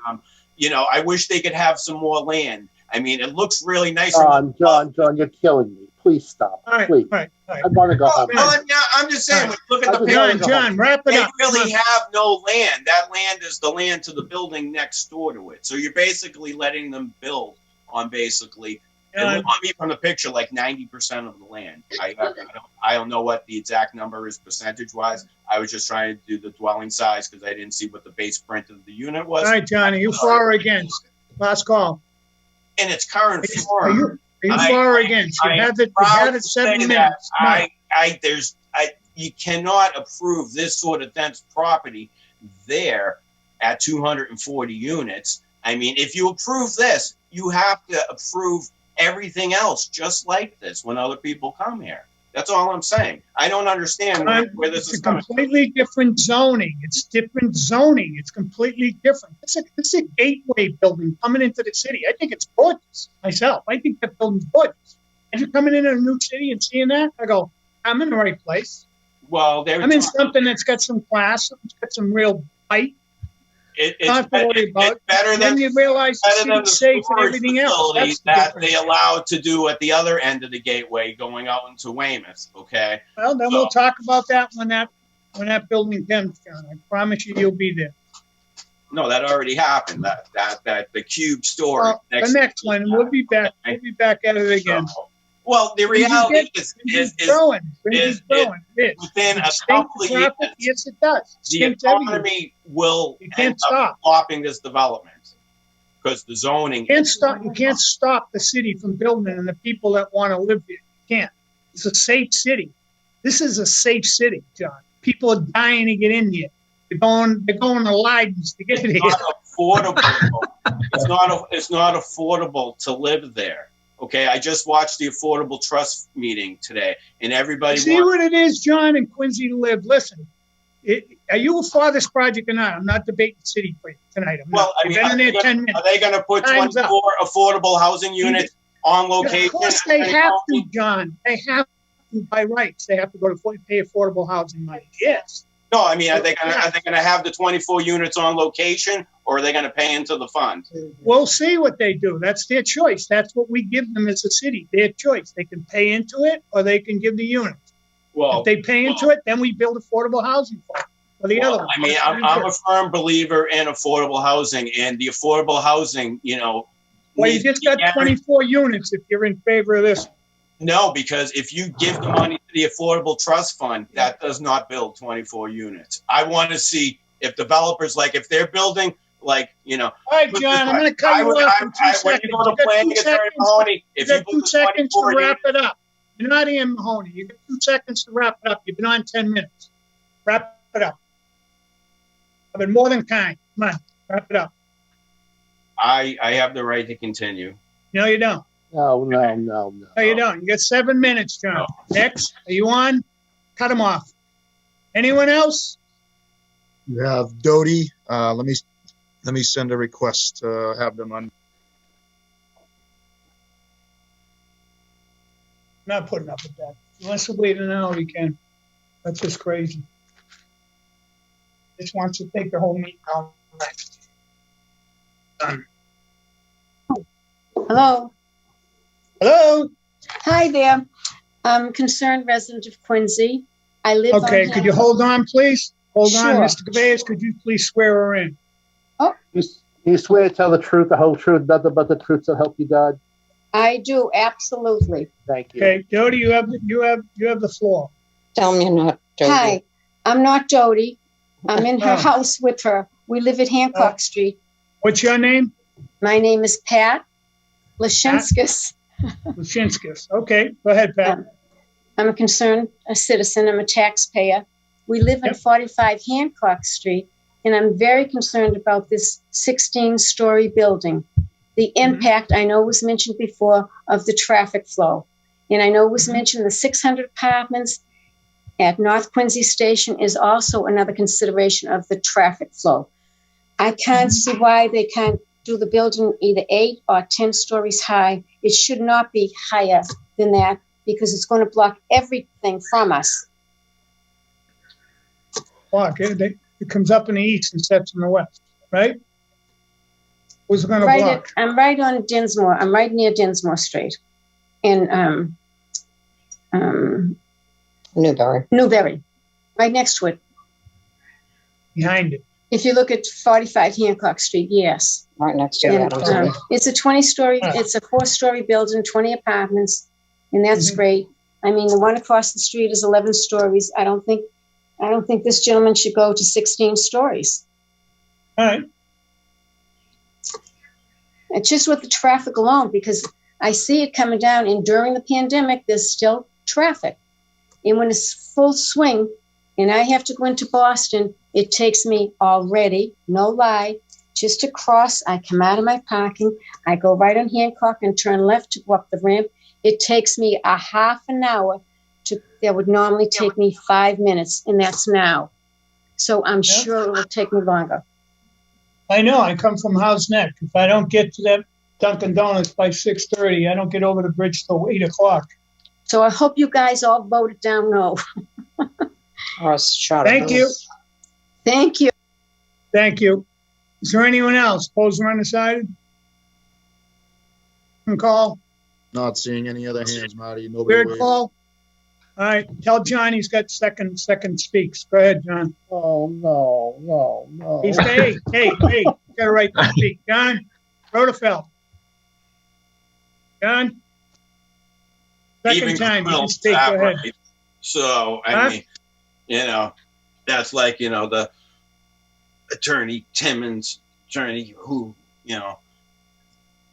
you know, I wish they could have some more land. I mean, it looks really nice. John, you're killing me. Please stop. Please. I want to go home. I'm just saying, when you look at the picture, John, wrap it up. They really have no land. That land is the land to the building next door to it. So you're basically letting them build on basically, on me from the picture, like 90% of the land. I don't know what the exact number is percentage-wise. I was just trying to do the dwelling size because I didn't see what the base print of the unit was. All right, John, are you for or against? Last call. In its current form. Are you for or against? You had it 7 minutes. You cannot approve this sort of dense property there at 240 units. I mean, if you approve this, you have to approve everything else just like this when other people come here. That's all I'm saying. I don't understand where this is coming from. It's completely different zoning. It's different zoning. It's completely different. This is a gateway building coming into the city. I think it's gorgeous myself. I think that building's gorgeous. As you're coming into a new city and seeing that, I go, I'm in the right place. Well, I'm in something that's got some class. It's got some real bite. It's better than you realize the safe and everything else. That's that they allowed to do at the other end of the gateway going out into Weymouth. Okay. Well, then we'll talk about that when that building comes down. I promise you'll be there. No, that already happened. That the cube story. The next one, we'll be back. We'll be back at it again. Well, the reality is growing. Within a couple of years, yes, it does. The economy will end up stopping this development because the zoning. You can't stop the city from building and the people that want to live here. You can't. It's a safe city. This is a safe city, John. People are dying to get in here. They're going to Leiden's to get here. It's not affordable. It's not affordable to live there. Okay, I just watched the Affordable Trust meeting today, and everybody. See what it is, John and Quincy, to live. Listen, are you for this project or not? I'm not debating the city for you tonight. I mean, are they going to put 24 affordable housing units on location? Of course they have to, John. They have to by rights. They have to go to pay affordable housing money. Yes. No, I mean, are they going to have the 24 units on location, or are they going to pay into the fund? We'll see what they do. That's their choice. That's what we give them as a city. Their choice. They can pay into it, or they can give the units. Well, if they pay into it, then we build affordable housing for them. Or the other one. I mean, I'm a firm believer in affordable housing, and the affordable housing, you know. Well, you just got 24 units if you're in favor of this. No, because if you give the money to the Affordable Trust Fund, that does not build 24 units. I want to see if developers, like if they're building, like, you know. All right, John, I'm going to cut you off in 2 seconds. When you go to planning attorney Mahoney, if you got 2 seconds to wrap it up. You're not Ian Mahoney. You got 2 seconds to wrap it up. You've been on 10 minutes. Wrap it up. I've been more than kind. Come on, wrap it up. I have the right to continue. No, you don't. No. No, you don't. You got 7 minutes, John. No. Next, are you on? Cut him off. Anyone else? You have Doty. Let me send a request to have them on. I'm not putting up with that. He wants to wait an hour, he can. That's just crazy. Just wants to take the whole meeting out. Done. Hello. Hello. Hi there. I'm a concerned resident of Quincy. I live Okay, on could you hold on, please? Hold on, Sure. Mr. Cabeas, could you please swear her in? Oh. You swear to tell the truth, the whole truth, nothing but the truth, so help you God? I do, absolutely. Thank you. Okay, Jody, you have the floor. Tell me you're not Jody. Hi, I'm not Jody. I'm in her house with her We live at Hancock Street. What's your name? My name is Pat Lashinskis. Lashinskis. Okay, go ahead, Pat. I'm a concerned citizen. I'm a taxpayer. We live at 45 Hancock Street, and I'm very concerned about this 16-story building. The impact, I know was mentioned before, of the traffic flow. And I know was mentioned the 600 apartments at North Quincy Station is also another consideration of the traffic flow. I can't see why they can't do the building either 8 or 10 stories high. It should not be higher than that because it's going to block everything from us. Block it. It comes up in the east and sets in the west, right? Who's it going to block? I'm right on Dinsmore. I'm right near Dinsmore Street in Newbury, right next to it. Behind it. If you look at 45 Hancock Street, yes. Right next to it. It's a 20-story, it's a 4-story building, 20 apartments, and that's great. I mean, the one across the street is 11 stories. I don't think this gentleman should go to 16 stories. All right. It's just with the traffic alone, because I see it coming down, and during the pandemic, there's still traffic. And when it's full swing, and I have to go into Boston, it takes me already, no lie, just to cross. I come out of my parking, I go right on Hancock and turn left to go up the ramp. It takes me a half an hour that would normally take me 5 minutes, and that's now. So I'm sure it will take me longer. I know. I come from Howe's Neck. If I don't get to that Dunkin' Donuts by 6:30, I don't get over the bridge till 8 o'clock. So I hope you guys all voted down no. Thank you. Thank you. Thank you. Is there anyone else? Opposed or undecided? Call. Not seeing any other hands, Marty. Nobody Third waved. call. All right. Tell John he's got second speaks. Go ahead, John. Oh, no. He's hey. You got a right to speak. John Rodefeld. John. Second time you can speak. Go ahead. Right. So, I mean, that's like, the attorney Timmons, attorney who,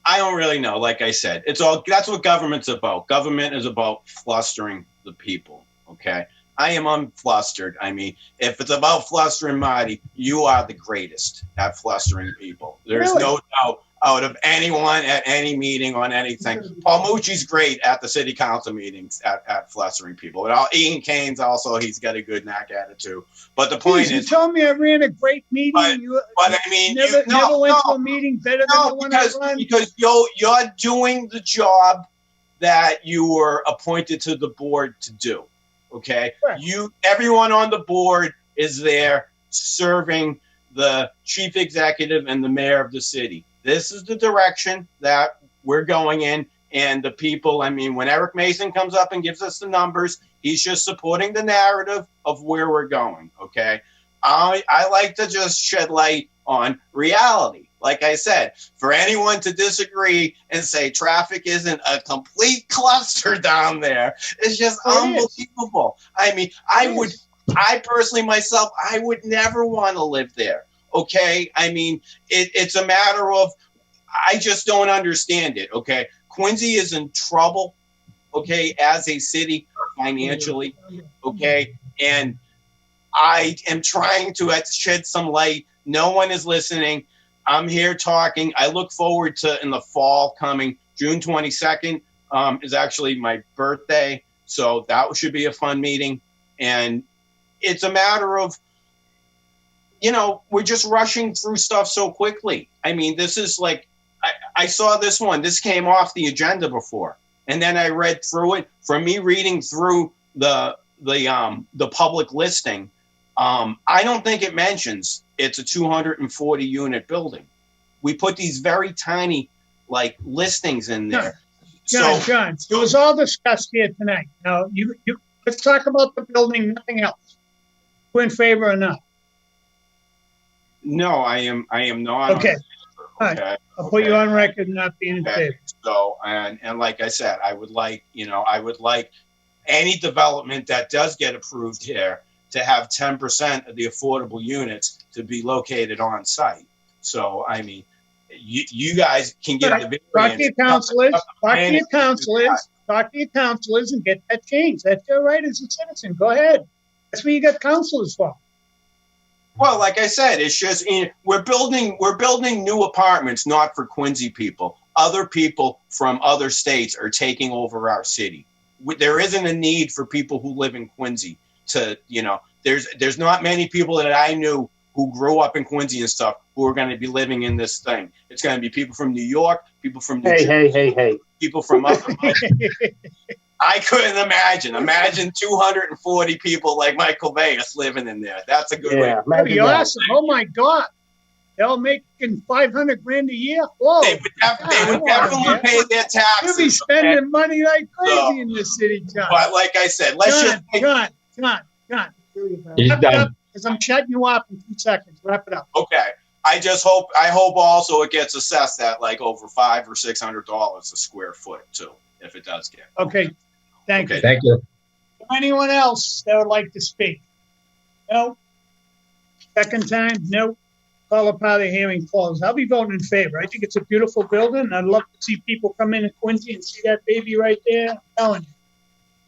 I don't really know. Like I said, that's what government's about. Government is about flustering the people. Okay. I am unflustered. I mean, if it's about flustering Marty, you are the greatest at flustering people. There's no doubt out of anyone at any meeting on anything. Paul Mucci's great at the city council meetings at flustering people. But Ian Kane's also, he's got a good knack at it too. But the point is, you told me I ran a great meeting. But I mean, never went to a meeting better than the one I run. Because you're doing the job that you were appointed to the board to do. Okay, right. Everyone on the board is there serving the chief executive and the mayor of the city. This is the direction that we're going in, and the people. I mean, when Eric Mason comes up and gives us the numbers, he's just supporting the narrative of where we're going. Okay, I like to just shed light on reality. Like I said, for anyone to disagree and say traffic isn't a complete cluster down there, it's just unbelievable. I mean, I personally myself, I would never want to live there. Okay. I mean, it's a matter of, I just don't understand it. Okay. Quincy is in trouble. Okay. As a city financially. Okay. And I am trying to shed some light. No one is listening. I'm here talking. I look forward to in the fall coming. June 22nd is actually my birthday. So that should be a fun meeting. And it's a matter of, we're just rushing through stuff so quickly. I mean, this is like, I saw this one. This came off the agenda before. And then I read through it. From me reading through the public listing, I don't think it mentions it's a 240 unit building. We put these very tiny listings in there. John, it was all discussed here tonight. Now you let's talk about the building, nothing else. You in favor or not? No, I am not. Okay. All right. I'll put you on record not being in favor. So and like I said, I would like any development that does get approved here to have 10% of the affordable units to be located on site. So, I mean, you guys can get the Talk to your counselors, talk to your counselors and get that changed. That's your right as a citizen. Go ahead. That's what you got counselors for. Well, like I said, it's just we're building new apartments, not for Quincy people. Other people from other states are taking over our city. There isn't a need for people who live in Quincy to, there's not many people that I knew who grew up in Quincy and stuff who are going to be living in this thing. It's going to be people from New York, people from New Jersey, Hey. people from other. I couldn't imagine. Imagine 240 people like Michael Vegas living in there. That's a good way. That'd be awesome. Oh my God. They're all making $500,000 a year. Whoa. They would definitely pay their taxes. You'll be spending money like crazy in this city, John. But like I said, John. He's Wrap it done. up, because I'm shutting you off in 2 seconds. Wrap it up. Okay. I hope also it gets assessed at like over $500 or $600 a square foot too, if it does get. Okay. Thank you. Thank you. Anyone else that would like to speak? No? Second time? No? Call upon the hearing closed. I'll be voting in favor. I think it's a beautiful building. I'd love to see people come in Quincy and see that baby right there. I'm telling you.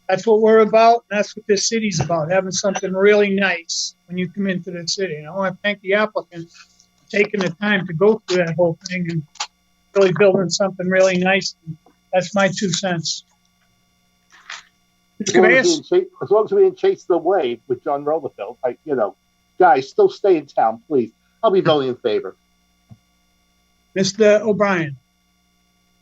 That's what we're about, and that's what this city's about, having something really nice when you come into the city. And I want to thank the applicant for taking the time to go through that whole thing and really building something really nice. That's my 2 cents. As long as we didn't chase the wave with John Rotherfeld, guys, still stay in town, please. I'll be voting in favor. Mr. O'Brien.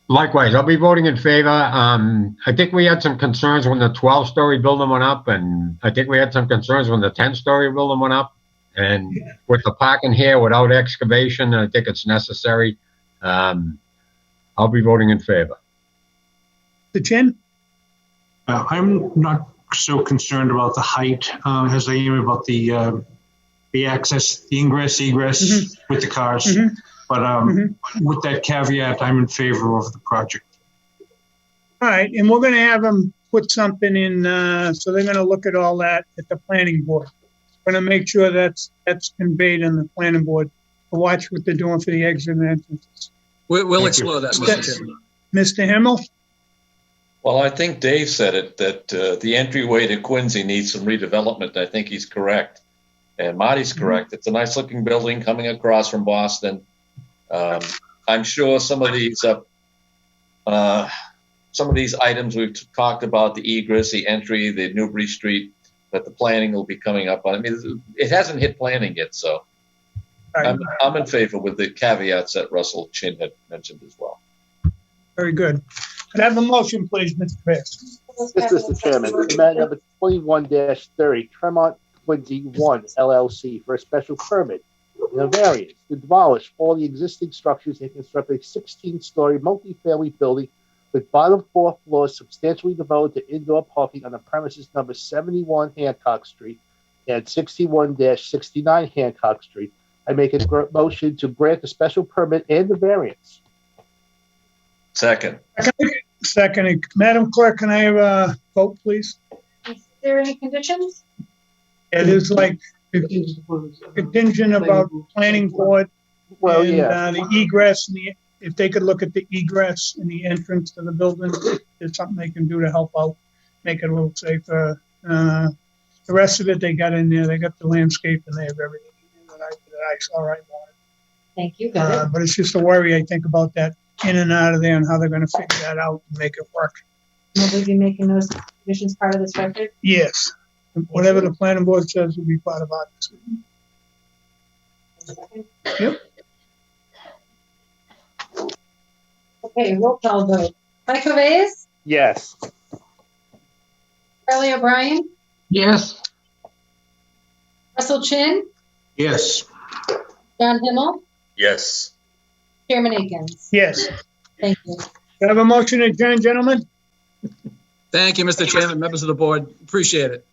Likewise, I'll be voting in favor. I think we had some concerns when the 12-story building went up, and I think we had some concerns when the 10-story building went up. And with the parking here without excavation, I think it's necessary. I'll be voting in favor. The Chin? I'm not so concerned about the height as I am about the access, the ingress, egress with the cars. But with that caveat, I'm in favor of the project. All right, and we're going to have them put something in, so they're going to look at all that at the planning board. We're going to make sure that's conveyed in the planning board to watch what they're doing for the exit and entrances. We'll explore that, Mr. Chairman. Mr. Himmel? Well, I think Dave said it, that the entryway to Quincy needs some redevelopment. I think he's correct. And Marty's correct. It's a nice looking building coming across from Boston. I'm sure some of these items we've talked about, the egress, the entry, the Newbury Street, that the planning will be coming up on. I mean, it hasn't hit planning yet, so I'm in favor with the caveats that Russell Chin had mentioned as well. Very good. Could I have a motion, please, Mr. Pierce? Yes, Mr. Chairman. Amendment number 21-30, Tremont Quincy 1 LLC for a special permit and a variance to demolish all the existing structures and construct a 16-story multifamily building with bottom 4 floors substantially devoted to indoor parking on the premises number 71 Hancock Street and 61-69 Hancock Street. I make a motion to grant the special permit and the variance. Second. Second. Madam Clerk, can I have a vote, please? Is there any conditions? It is like contingent about planning board and the egress and if they could look at the egress and the entrance to the building, there's something they can do to help out, make it a little safer. The rest of it they got in there. They got the landscape and they have everything that I saw right wanted. Thank you. Got it. But it's just a worry, I think, about that in and out of there and how they're going to figure that out and make it work. Will they be making those conditions part of this record? Yes. Whatever the planning board says will be part of our decision. Yep. Okay, roll call vote. Mike Coveyes? Yes. Charlie O'Brien? Yes. Russell Chin? Yes. John Himmel? Yes. Chairman Akins? Yes. Thank you. Do I have a motion to adjourn, gentlemen? Thank you, Mr. Chairman, members of the board. Appreciate it.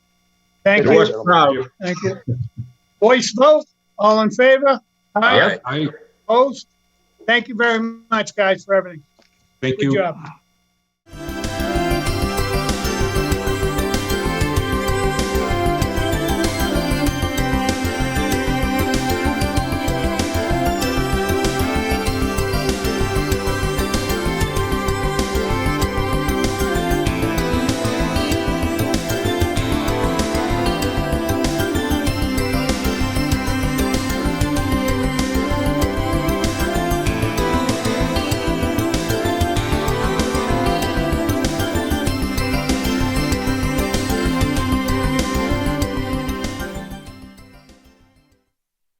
Thank you. Thank you. Voice vote. All in favor? Aye. Opposed? Thank you very much, guys, for everything. Thank Good you. job.